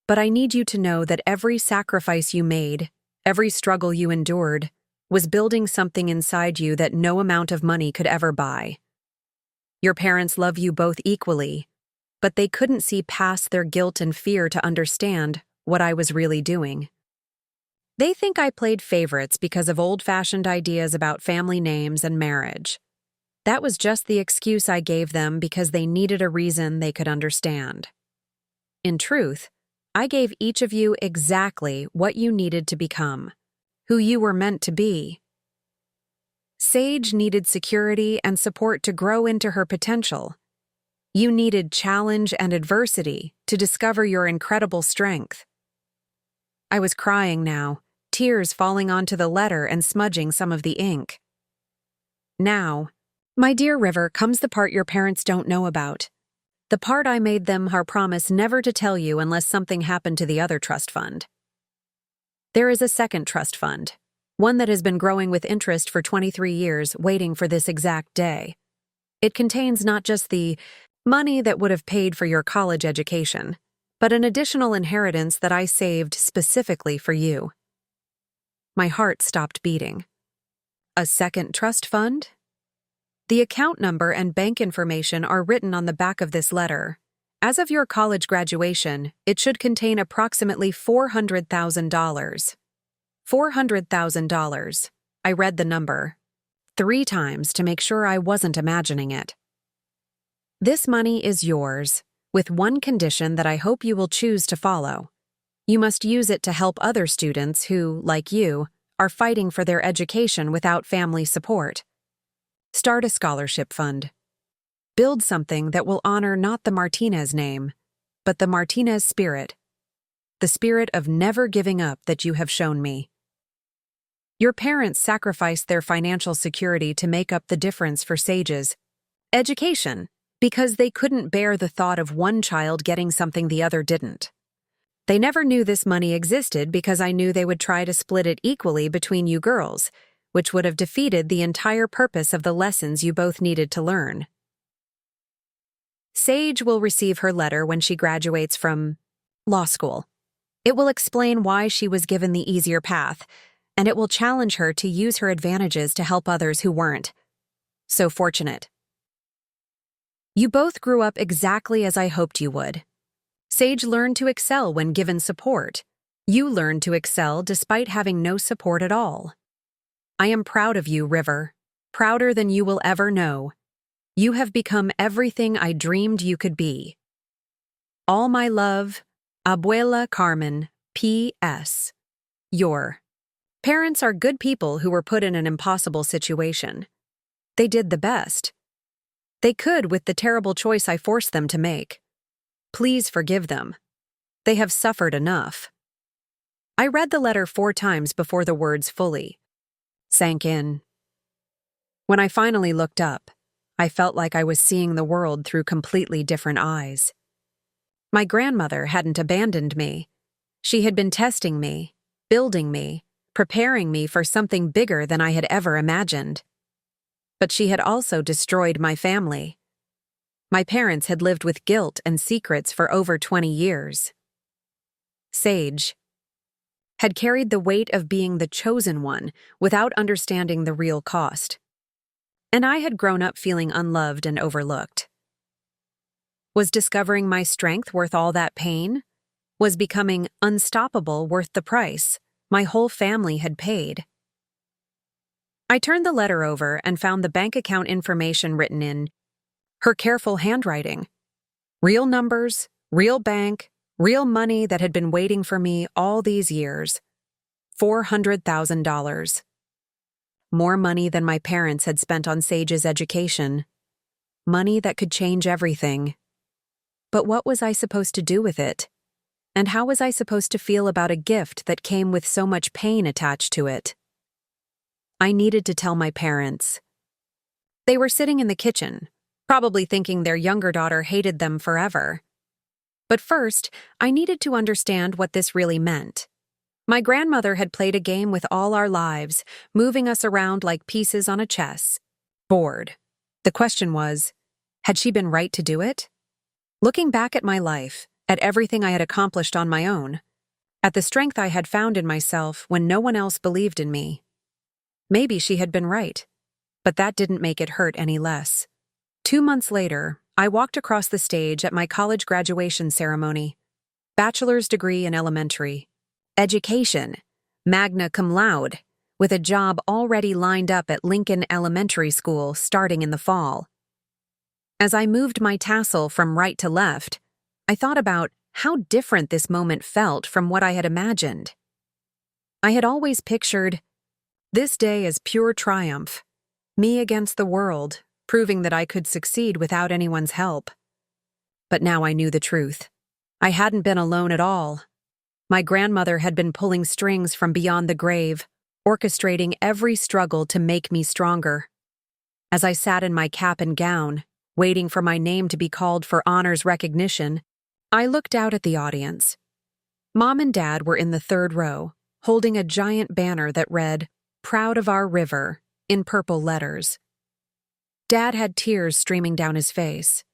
But I need you to know that every sacrifice you made, every struggle you endured, was building something inside you that no amount of money could ever buy. Your parents love you both equally, but they couldn't see past their guilt and fear to understand what I was really doing. They think I played favorites because of old-fashioned ideas about family names and marriage. That was just the excuse I gave them because they needed a reason they could understand. In truth, I gave each of you exactly what you needed to become, who you were meant to be. Sage needed security and support to grow into her potential. You needed challenge and adversity to discover your incredible strength. I was crying now, tears falling onto the letter and smudging some of the ink. Now, my dear River, comes the part your parents don't know about. The part I made them our promise never to tell you unless something happened to the other trust fund. There is a second trust fund, one that has been growing with interest for 23 years, waiting for this exact day. It contains not just the money that would have paid for your college education, but an additional inheritance that I saved specifically for you. My heart stopped beating. A second trust fund? The account number and bank information are written on the back of this letter. As of your college graduation, it should contain approximately $400,000. $400,000. I read the number 3 times to make sure I wasn't imagining it. This money is yours, with one condition that I hope you will choose to follow. You must use it to help other students who, like you, are fighting for their education without family support. Start a scholarship fund. Build something that will honor not the Martinez name, but the Martinez spirit. The spirit of never giving up that you have shown me. Your parents sacrificed their financial security to make up the difference for Sage's education, because they couldn't bear the thought of one child getting something the other didn't. They never knew this money existed because I knew they would try to split it equally between you girls, which would have defeated the entire purpose of the lessons you both needed to learn. Sage will receive her letter when she graduates from law school. It will explain why she was given the easier path, and it will challenge her to use her advantages to help others who weren't so fortunate. You both grew up exactly as I hoped you would. Sage learned to excel when given support. You learned to excel despite having no support at all. I am proud of you, River, prouder than you will ever know. You have become everything I dreamed you could be. All my love, Abuela Carmen, P.S. Your parents are good people who were put in an impossible situation. They did the best they could with the terrible choice I forced them to make. Please forgive them. They have suffered enough. I read the letter 4 times before the words fully sank in. When I finally looked up, I felt like I was seeing the world through completely different eyes. My grandmother hadn't abandoned me. She had been testing me, building me, preparing me for something bigger than I had ever imagined. But she had also destroyed my family. My parents had lived with guilt and secrets for over 20 years. Sage had carried the weight of being the chosen one without understanding the real cost. And I had grown up feeling unloved and overlooked. Was discovering my strength worth all that pain? Was becoming unstoppable worth the price my whole family had paid? I turned the letter over and found the bank account information written in Her careful handwriting. Real numbers, real bank, real money that had been waiting for me all these years. $400,000. More money than my parents had spent on Sage's education. Money that could change everything. But what was I supposed to do with it? And how was I supposed to feel about a gift that came with so much pain attached to it? I needed to tell my parents. They were sitting in the kitchen, probably thinking their younger daughter hated them forever. But first, I needed to understand what this really meant. My grandmother had played a game with all our lives, moving us around like pieces on a chess board. The question was, had she been right to do it? Looking back at my life, at everything I had accomplished on my own, at the strength I had found in myself when no one else believed in me, maybe she had been right, but that didn't make it hurt any less. 2 months later, I walked across the stage at my college graduation ceremony. Bachelor's degree in elementary education, magna cum laude, with a job already lined up at Lincoln Elementary School starting in the fall. As I moved my tassel from right to left, I thought about how different this moment felt from what I had imagined. I had always pictured this day as pure triumph, me against the world, proving that I could succeed without anyone's help. But now I knew the truth. I hadn't been alone at all. My grandmother had been pulling strings from beyond the grave, orchestrating every struggle to make me stronger. As I sat in my cap and gown, waiting for my name to be called for honors recognition, I looked out at the audience. Mom and Dad were in the third row, holding a giant banner that read, "Proud of our river," in purple letters. Dad had tears streaming down his face.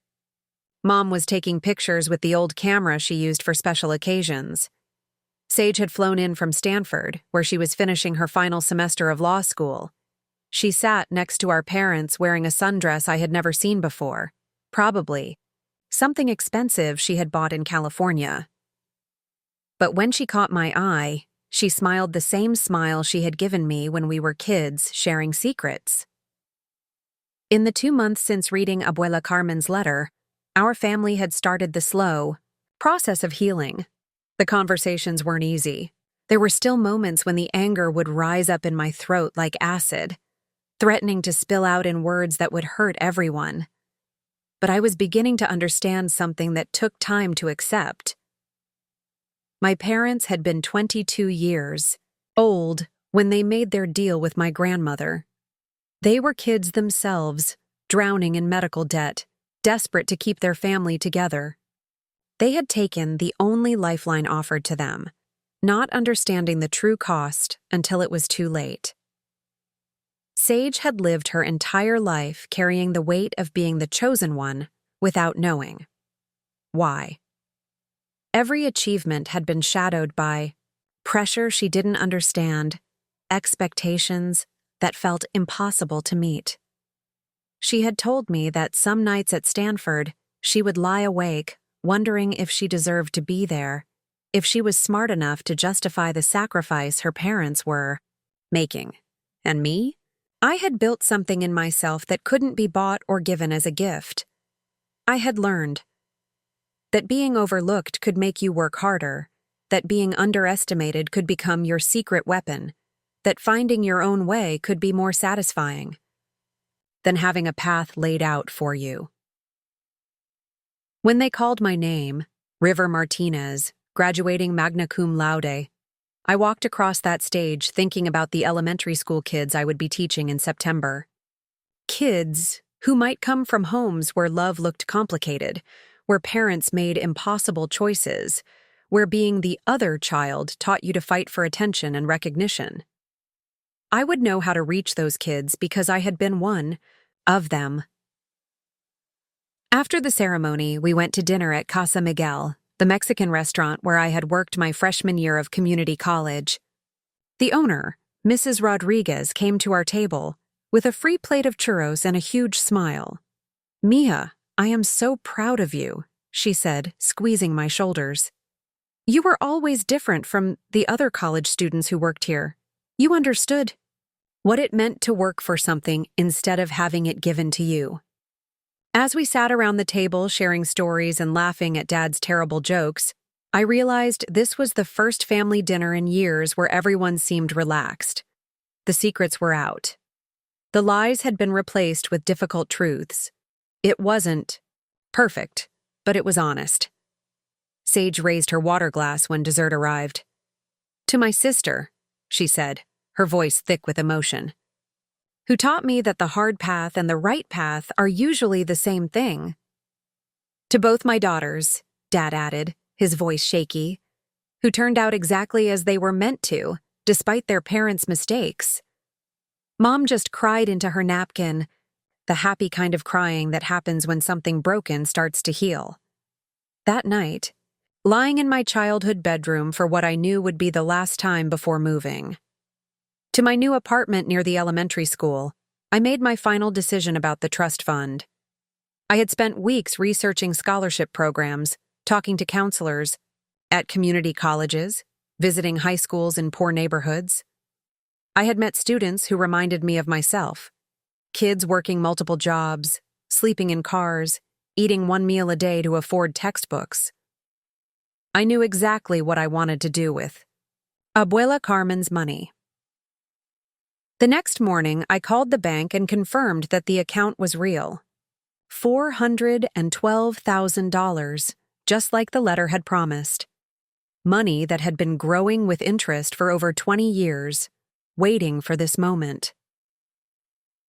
Mom was taking pictures with the old camera she used for special occasions. Sage had flown in from Stanford, where she was finishing her final semester of law school. She sat next to our parents wearing a sundress I had never seen before, probably something expensive she had bought in California. But when she caught my eye, she smiled the same smile she had given me when we were kids sharing secrets. In the 2 months since reading Abuela Carmen's letter, our family had started the slow process of healing. The conversations weren't easy. There were still moments when the anger would rise up in my throat like acid, threatening to spill out in words that would hurt everyone. But I was beginning to understand something that took time to accept. My parents had been 22 years old when they made their deal with my grandmother. They were kids themselves, drowning in medical debt, desperate to keep their family together. They had taken the only lifeline offered to them, not understanding the true cost until it was too late. Sage had lived her entire life carrying the weight of being the chosen one without knowing why. Every achievement had been shadowed by pressure she didn't understand, expectations that felt impossible to meet. She had told me that some nights at Stanford, she would lie awake, wondering if she deserved to be there, if she was smart enough to justify the sacrifice her parents were making. And me? I had built something in myself that couldn't be bought or given as a gift. I had learned that being overlooked could make you work harder, that being underestimated could become your secret weapon, that finding your own way could be more satisfying than having a path laid out for you. When they called my name, River Martinez, graduating magna cum laude, I walked across that stage thinking about the elementary school kids I would be teaching in September. Kids who might come from homes where love looked complicated, where parents made impossible choices, where being the other child taught you to fight for attention and recognition. I would know how to reach those kids because I had been one of them. After the ceremony, we went to dinner at Casa Miguel, the Mexican restaurant where I had worked my freshman year of community college. The owner, Mrs. Rodriguez, came to our table with a free plate of churros and a huge smile. "Mia, I am so proud of you," she said, squeezing my shoulders. "You were always different from the other college students who worked here. You understood what it meant to work for something instead of having it given to you." As we sat around the table sharing stories and laughing at Dad's terrible jokes, I realized this was the first family dinner in years where everyone seemed relaxed. The secrets were out. The lies had been replaced with difficult truths. It wasn't perfect, but it was honest. Sage raised her water glass when dessert arrived. "To my sister," she said, her voice thick with emotion, "who taught me that the hard path and the right path are usually the same thing." "To both my daughters," Dad added, his voice shaky, "who turned out exactly as they were meant to, despite their parents' mistakes." Mom just cried into her napkin, the happy kind of crying that happens when something broken starts to heal. That night, lying in my childhood bedroom for what I knew would be the last time before moving to my new apartment near the elementary school, I made my final decision about the trust fund. I had spent weeks researching scholarship programs, talking to counselors, at community colleges, visiting high schools in poor neighborhoods. I had met students who reminded me of myself. Kids working multiple jobs, sleeping in cars, eating one meal a day to afford textbooks. I knew exactly what I wanted to do with Abuela Carmen's money. The next morning, I called the bank and confirmed that the account was real. $412,000, just like the letter had promised. Money that had been growing with interest for over 20 years, waiting for this moment.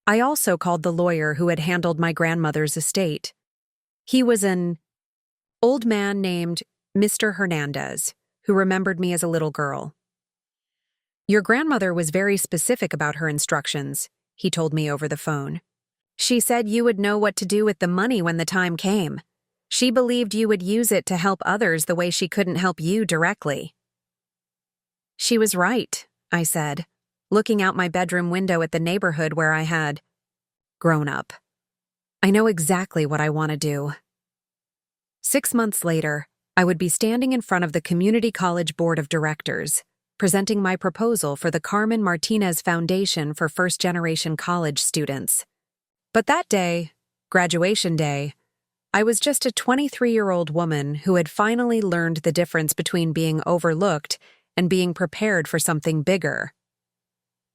I also called the lawyer who had handled my grandmother's estate. He was an old man named Mr. Hernandez, who remembered me as a little girl. "Your grandmother was very specific about her instructions," he told me over the phone. "She said you would know what to do with the money when the time came. She believed you would use it to help others the way she couldn't help you directly." "She was right," I said, looking out my bedroom window at the neighborhood where I had grown up. "I know exactly what I want to do." 6 months later, I would be standing in front of the Community College Board of Directors, presenting my proposal for the Carmen Martinez Foundation for first-generation college students. But that day, graduation day, I was just a 23-year-old woman who had finally learned the difference between being overlooked and being prepared for something bigger.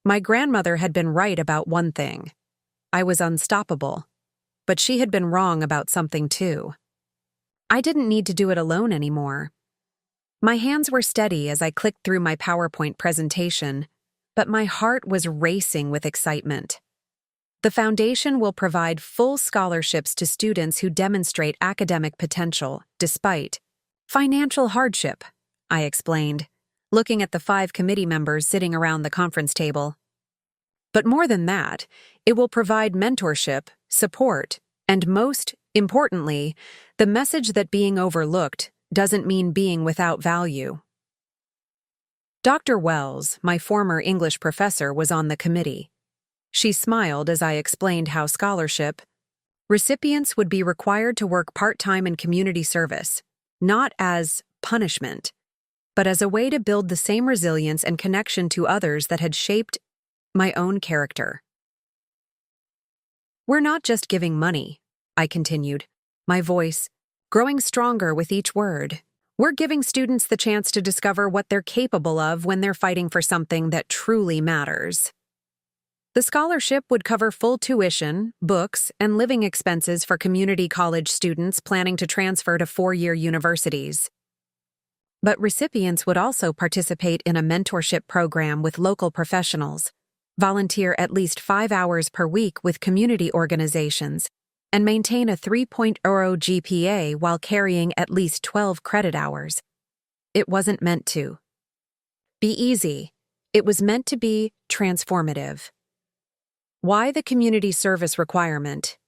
My grandmother had been right about one thing. I was unstoppable. But she had been wrong about something too. I didn't need to do it alone anymore. My hands were steady as I clicked through my PowerPoint presentation, but my heart was racing with excitement. The foundation will provide full scholarships to students who demonstrate academic potential despite financial hardship, I explained, looking at the 5 committee members sitting around the conference table. But more than that, it will provide mentorship, support, and most importantly, the message that being overlooked doesn't mean being without value. Dr. Wells, my former English professor, was on the committee. She smiled as I explained how scholarship recipients would be required to work part-time in community service, not as punishment, but as a way to build the same resilience and connection to others that had shaped my own character. "We're not just giving money," I continued, my voice growing stronger with each word. "We're giving students the chance to discover what they're capable of when they're fighting for something that truly matters." The scholarship would cover full tuition, books, and living expenses for community college students planning to transfer to 4-year universities. But recipients would also participate in a mentorship program with local professionals, volunteer at least 5 hours per week with community organizations, and maintain a 3.0 GPA while carrying at least 12 credit hours. It wasn't meant to be easy. It was meant to be transformative. "Why the community service requirement?"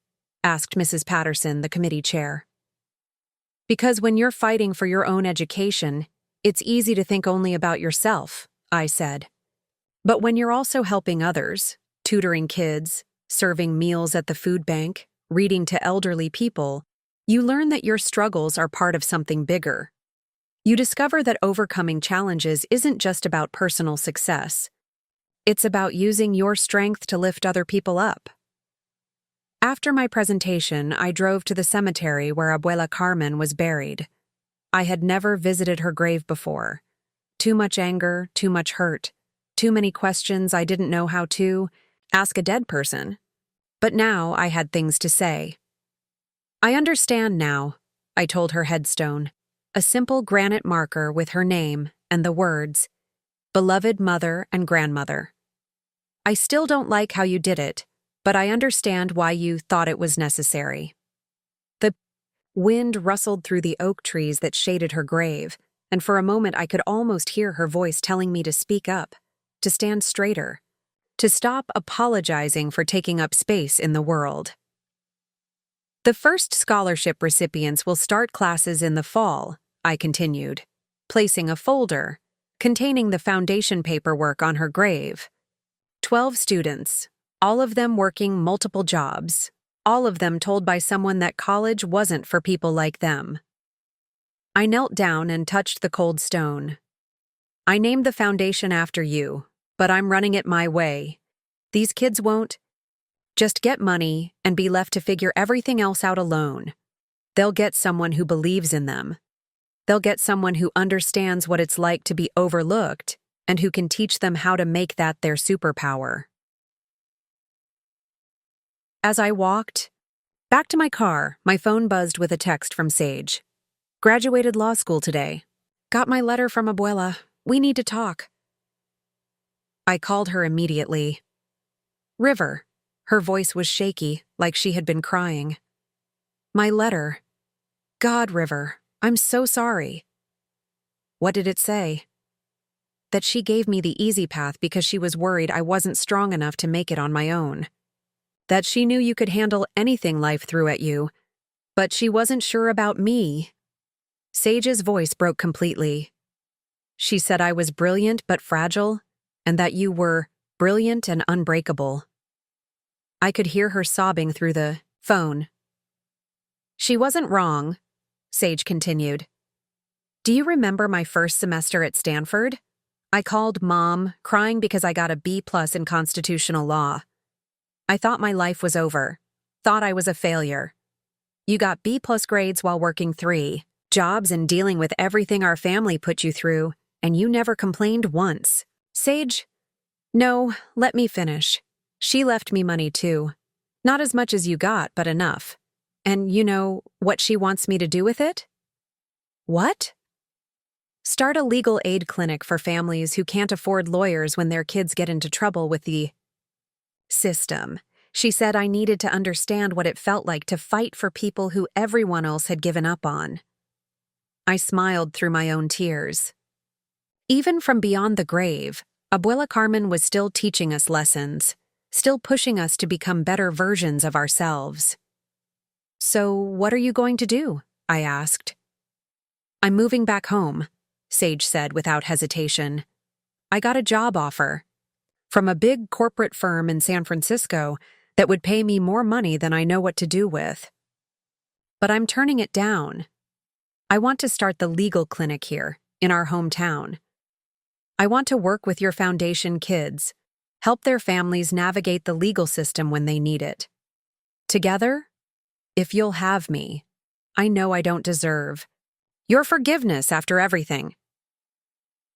asked Mrs. Patterson, the committee chair. "Because when you're fighting for your own education, it's easy to think only about yourself," I said. "But when you're also helping others, tutoring kids, serving meals at the food bank, reading to elderly people, you learn that your struggles are part of something bigger. You discover that overcoming challenges isn't just about personal success. It's about using your strength to lift other people up." After my presentation, I drove to the cemetery where Abuela Carmen was buried. I had never visited her grave before. Too much anger, too much hurt, too many questions I didn't know how to ask a dead person. But now I had things to say. I understand now, I told her headstone, a simple granite marker with her name and the words, "Beloved Mother and Grandmother." I still don't like how you did it, but I understand why you thought it was necessary. The wind rustled through the oak trees that shaded her grave, and for a moment I could almost hear her voice telling me to speak up, to stand straighter, to stop apologizing for taking up space in the world. The first scholarship recipients will start classes in the fall, I continued, placing a folder containing the foundation paperwork on her grave. 12 students, all of them working multiple jobs, all of them told by someone that college wasn't for people like them. I knelt down and touched the cold stone. I named the foundation after you, but I'm running it my way. These kids won't just get money and be left to figure everything else out alone. They'll get someone who believes in them. They'll get someone who understands what it's like to be overlooked and who can teach them how to make that their superpower. As I walked back to my car, my phone buzzed with a text from Sage. Graduated law school today. Got my letter from Abuela. We need to talk. I called her immediately. River. Her voice was shaky, like she had been crying. My letter. God, River, I'm so sorry. What did it say? That she gave me the easy path because she was worried I wasn't strong enough to make it on my own. That she knew you could handle anything life threw at you, but she wasn't sure about me. Sage's voice broke completely. She said I was brilliant but fragile, and that you were brilliant and unbreakable. I could hear her sobbing through the phone. She wasn't wrong, Sage continued. Do you remember my first semester at Stanford? I called Mom, crying because I got a B+ in constitutional law. I thought my life was over, thought I was a failure. You got B+ grades while working 3 jobs and dealing with everything our family put you through, and you never complained once. Sage, no, let me finish. She left me money too. Not as much as you got, but enough. And you know what she wants me to do with it? What? Start a legal aid clinic for families who can't afford lawyers when their kids get into trouble with the system. She said I needed to understand what it felt like to fight for people who everyone else had given up on. I smiled through my own tears. Even from beyond the grave, Abuela Carmen was still teaching us lessons, still pushing us to become better versions of ourselves. So, what are you going to do? I asked. I'm moving back home, Sage said without hesitation. I got a job offer from a big corporate firm in San Francisco that would pay me more money than I know what to do with. But I'm turning it down. I want to start the legal clinic here, in our hometown. I want to work with your foundation kids, help their families navigate the legal system when they need it. Together, if you'll have me, I know I don't deserve your forgiveness after everything.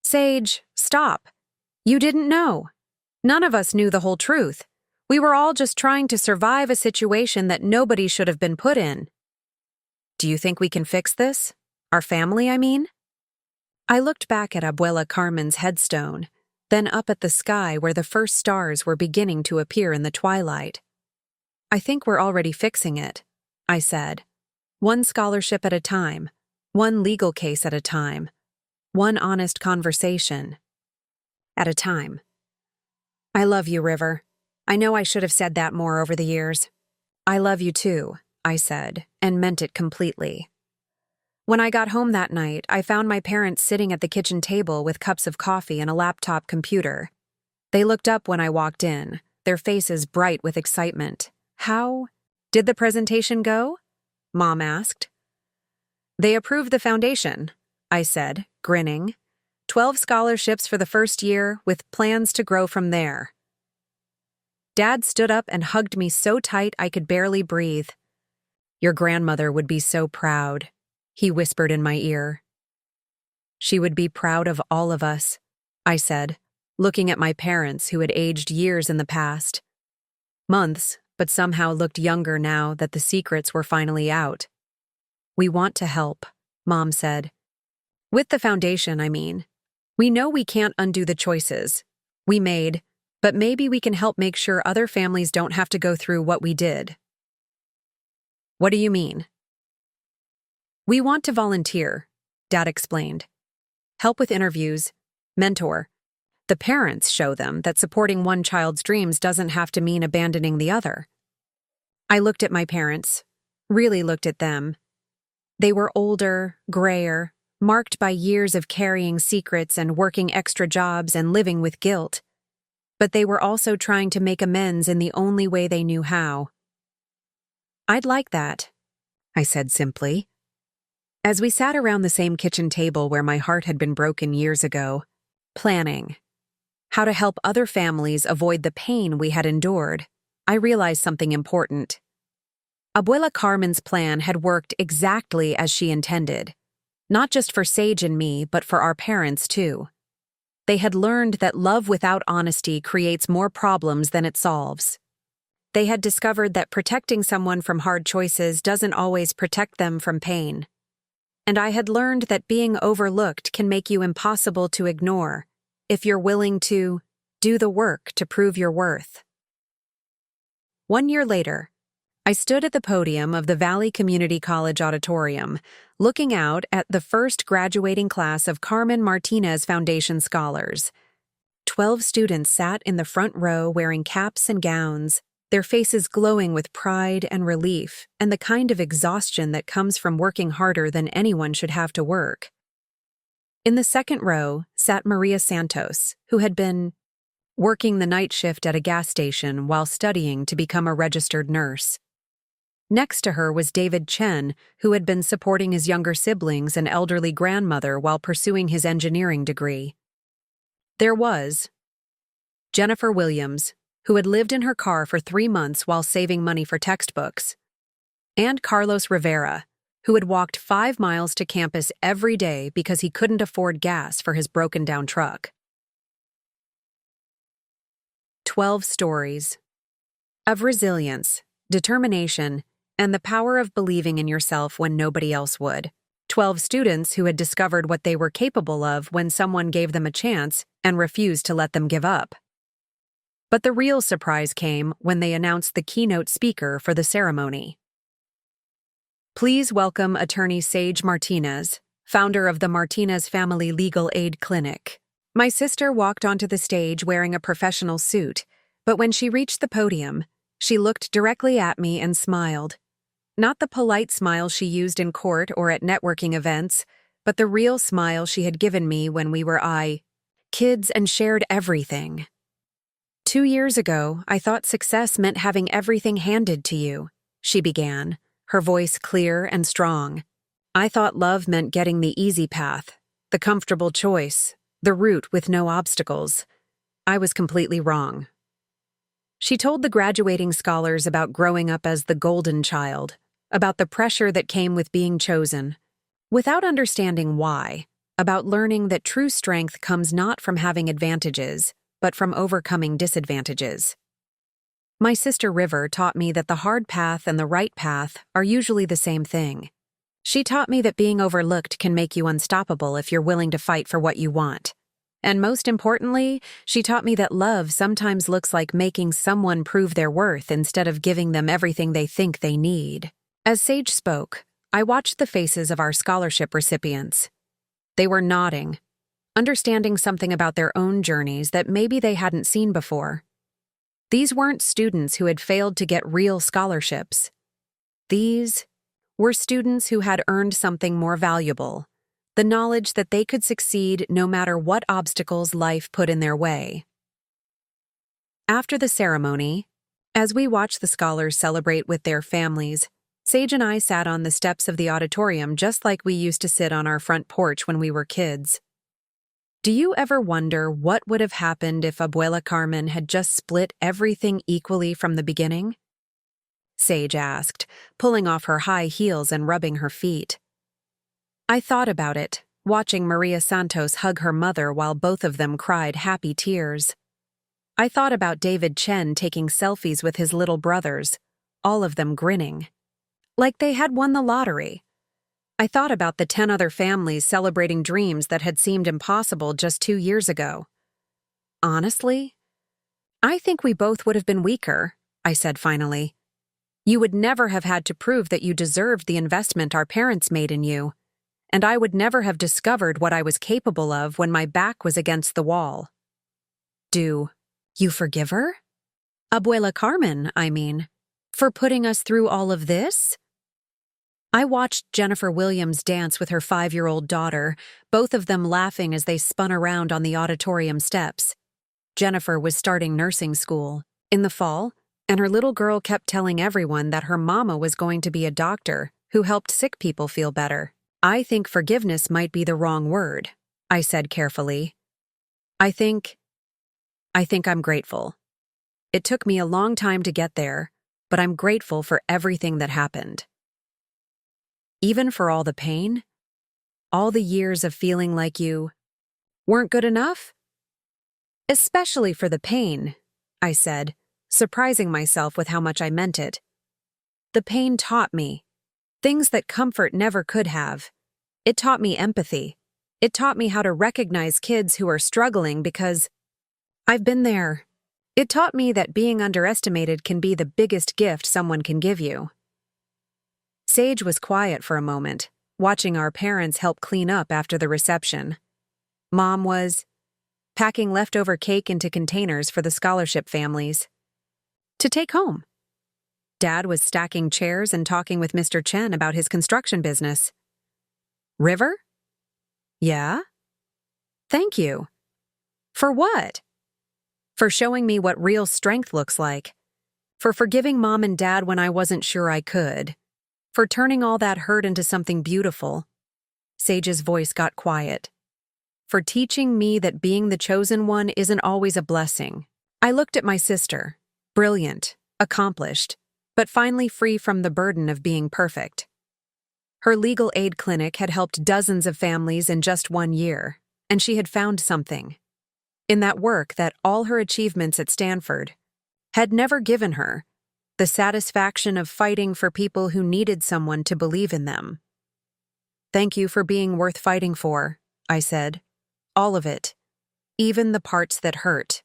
Sage, stop. You didn't know. None of us knew the whole truth. We were all just trying to survive a situation that nobody should have been put in. Do you think we can fix this? Our family, I mean? I looked back at Abuela Carmen's headstone, then up at the sky where the first stars were beginning to appear in the twilight. I think we're already fixing it, I said. One scholarship at a time, one legal case at a time, one honest conversation at a time. I love you, River. I know I should have said that more over the years. I love you too, I said, and meant it completely. When I got home that night, I found my parents sitting at the kitchen table with cups of coffee and a laptop computer. They looked up when I walked in, their faces bright with excitement. How did the presentation go? Mom asked. They approved the foundation, I said, grinning. 12 scholarships for the first year, with plans to grow from there. Dad stood up and hugged me so tight I could barely breathe. "Your grandmother would be so proud," he whispered in my ear. "She would be proud of all of us," I said, looking at my parents who had aged years in the past. Months, but somehow looked younger now that the secrets were finally out. "We want to help," Mom said. "With the foundation, I mean. We know we can't undo the choices we made, but maybe we can help make sure other families don't have to go through what we did." "What do you mean?" "We want to volunteer," Dad explained. "Help with interviews, mentor. The parents show them that supporting one child's dreams doesn't have to mean abandoning the other." I looked at my parents, really looked at them. They were older, grayer, marked by years of carrying secrets and working extra jobs and living with guilt. But they were also trying to make amends in the only way they knew how. "I'd like that," I said simply. As we sat around the same kitchen table where my heart had been broken years ago, planning how to help other families avoid the pain we had endured, I realized something important. Abuela Carmen's plan had worked exactly as she intended, not just for Sage and me, but for our parents too. They had learned that love without honesty creates more problems than it solves. They had discovered that protecting someone from hard choices doesn't always protect them from pain. And I had learned that being overlooked can make you impossible to ignore if you're willing to do the work to prove your worth. 1 year later, I stood at the podium of the Valley Community College auditorium, looking out at the first graduating class of Carmen Martinez Foundation scholars. 12 students sat in the front row wearing caps and gowns, their faces glowing with pride and relief and the kind of exhaustion that comes from working harder than anyone should have to work. In the second row sat Maria Santos, who had been working the night shift at a gas station while studying to become a registered nurse. Next to her was David Chen, who had been supporting his younger siblings and elderly grandmother while pursuing his engineering degree. There was Jennifer Williams, who had lived in her car for 3 months while saving money for textbooks, and Carlos Rivera, who had walked 5 miles to campus every day because he couldn't afford gas for his broken-down truck. 12 stories of resilience, determination, and the power of believing in yourself when nobody else would. 12 students who had discovered what they were capable of when someone gave them a chance and refused to let them give up. But the real surprise came when they announced the keynote speaker for the ceremony. Please welcome attorney Sage Martinez, founder of the Martinez Family Legal Aid Clinic. My sister walked onto the stage wearing a professional suit, but when she reached the podium, she looked directly at me and smiled. Not the polite smile she used in court or at networking events, but the real smile she had given me when we were kids and shared everything. 2 years ago, I thought success meant having everything handed to you, she began, her voice clear and strong. I thought love meant getting the easy path, the comfortable choice, the route with no obstacles. I was completely wrong. She told the graduating scholars about growing up as the golden child, about the pressure that came with being chosen, without understanding why, about learning that true strength comes not from having advantages, but from overcoming disadvantages. My sister River taught me that the hard path and the right path are usually the same thing. She taught me that being overlooked can make you unstoppable if you're willing to fight for what you want. And most importantly, she taught me that love sometimes looks like making someone prove their worth instead of giving them everything they think they need. As Sage spoke, I watched the faces of our scholarship recipients. They were nodding, understanding something about their own journeys that maybe they hadn't seen before. These weren't students who had failed to get real scholarships. These were students who had earned something more valuable, the knowledge that they could succeed no matter what obstacles life put in their way. After the ceremony, as we watched the scholars celebrate with their families, Sage and I sat on the steps of the auditorium just like we used to sit on our front porch when we were kids. Do you ever wonder what would have happened if Abuela Carmen had just split everything equally from the beginning? Sage asked, pulling off her high heels and rubbing her feet. I thought about it, watching Maria Santos hug her mother while both of them cried happy tears. I thought about David Chen taking selfies with his little brothers, all of them grinning, like they had won the lottery. I thought about the 10 other families celebrating dreams that had seemed impossible just 2 years ago. Honestly, I think we both would have been weaker, I said finally. You would never have had to prove that you deserved the investment our parents made in you, and I would never have discovered what I was capable of when my back was against the wall. Do you forgive her? Abuela Carmen, I mean, for putting us through all of this? I watched Jennifer Williams dance with her 5-year-old daughter, both of them laughing as they spun around on the auditorium steps. Jennifer was starting nursing school in the fall, and her little girl kept telling everyone that her mama was going to be a doctor who helped sick people feel better. I think forgiveness might be the wrong word, I said carefully. I think I'm grateful. It took me a long time to get there, but I'm grateful for everything that happened. Even for all the pain? All the years of feeling like you weren't good enough? Especially for the pain, I said, surprising myself with how much I meant it. The pain taught me things that comfort never could have. It taught me empathy. It taught me how to recognize kids who are struggling because I've been there. It taught me that being underestimated can be the biggest gift someone can give you. Sage was quiet for a moment, watching our parents help clean up after the reception. Mom was packing leftover cake into containers for the scholarship families to take home. Dad was stacking chairs and talking with Mr. Chen about his construction business. River? Yeah? Thank you. For what? For showing me what real strength looks like. For forgiving Mom and Dad when I wasn't sure I could. For turning all that hurt into something beautiful. Sage's voice got quiet. For teaching me that being the chosen one isn't always a blessing. I looked at my sister, brilliant, accomplished, but finally free from the burden of being perfect. Her legal aid clinic had helped dozens of families in just 1 year, and she had found something in that work that all her achievements at Stanford had never given her. The satisfaction of fighting for people who needed someone to believe in them. Thank you for being worth fighting for, I said. All of it. Even the parts that hurt.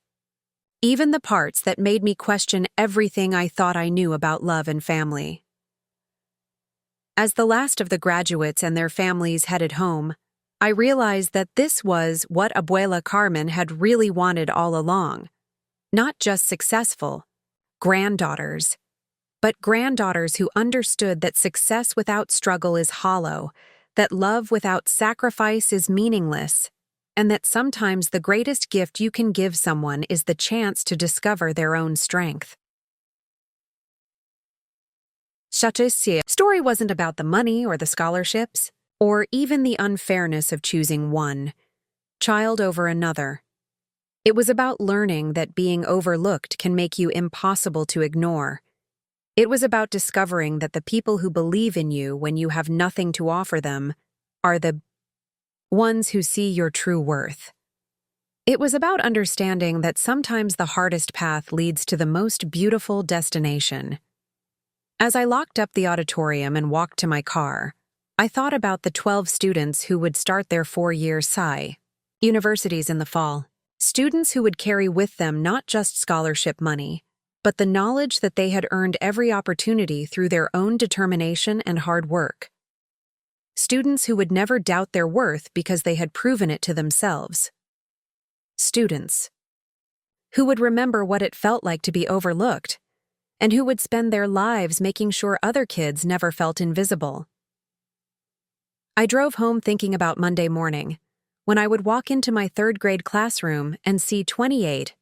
Even the parts that made me question everything I thought I knew about love and family. As the last of the graduates and their families headed home, I realized that this was what Abuela Carmen had really wanted all along. Not just successful granddaughters, but granddaughters who understood that success without struggle is hollow, that love without sacrifice is meaningless, and that sometimes the greatest gift you can give someone is the chance to discover their own strength. Chateau's story wasn't about the money or the scholarships, or even the unfairness of choosing one child over another. It was about learning that being overlooked can make you impossible to ignore. It was about discovering that the people who believe in you when you have nothing to offer them are the ones who see your true worth. It was about understanding that sometimes the hardest path leads to the most beautiful destination. As I locked up the auditorium and walked to my car, I thought about the 12 students who would start their 4-year SCI universities in the fall. Students who would carry with them not just scholarship money, but the knowledge that they had earned every opportunity through their own determination and hard work. Students who would never doubt their worth because they had proven it to themselves. Students who would remember what it felt like to be overlooked, and who would spend their lives making sure other kids never felt invisible. I drove home thinking about Monday morning, when I would walk into my 3rd grade classroom and see 28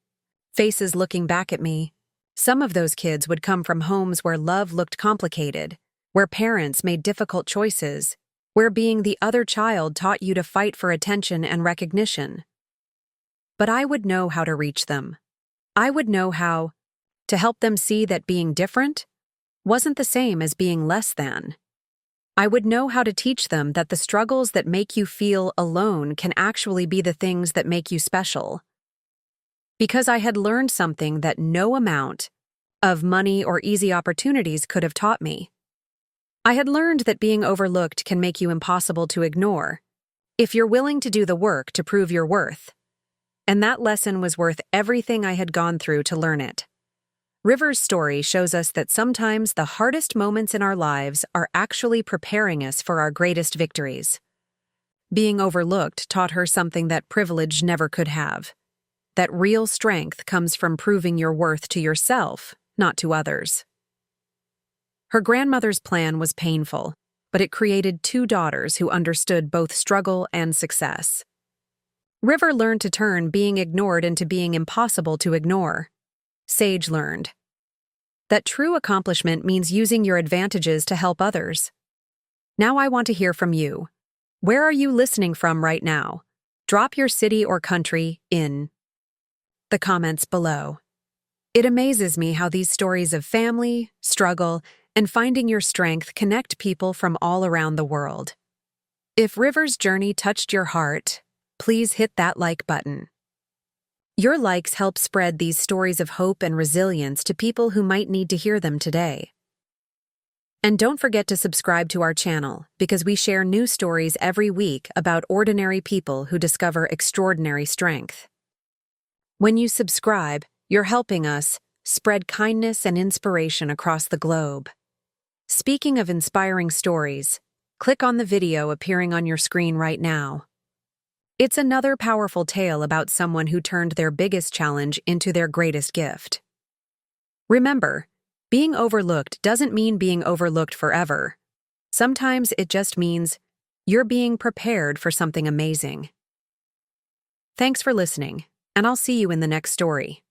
faces looking back at me. Some of those kids would come from homes where love looked complicated, where parents made difficult choices, where being the other child taught you to fight for attention and recognition. but I would know how to reach them. I would know how to help them see that being different wasn't the same as being less than. I would know how to teach them that the struggles that make you feel alone can actually be the things that make you special. Because I had learned something that no amount of money or easy opportunities could have taught me. I had learned that being overlooked can make you impossible to ignore if you're willing to do the work to prove your worth. And that lesson was worth everything I had gone through to learn it. River's story shows us that sometimes the hardest moments in our lives are actually preparing us for our greatest victories. Being overlooked taught her something that privilege never could have. That real strength comes from proving your worth to yourself, not to others. Her grandmother's plan was painful, but it created two daughters who understood both struggle and success. River learned to turn being ignored into being impossible to ignore. Sage learned that true accomplishment means using your advantages to help others. Now I want to hear from you. Where are you listening from right now? Drop your city or country in the comments below. It amazes me how these stories of family, struggle, and finding your strength connect people from all around the world. If River's journey touched your heart, please hit that like button. Your likes help spread these stories of hope and resilience to people who might need to hear them today. And don't forget to subscribe to our channel because we share new stories every week about ordinary people who discover extraordinary strength. When you subscribe, you're helping us spread kindness and inspiration across the globe. Speaking of inspiring stories, click on the video appearing on your screen right now. It's another powerful tale about someone who turned their biggest challenge into their greatest gift. Remember, being overlooked doesn't mean being overlooked forever. Sometimes it just means you're being prepared for something amazing. Thanks for listening, and I'll see you in the next story.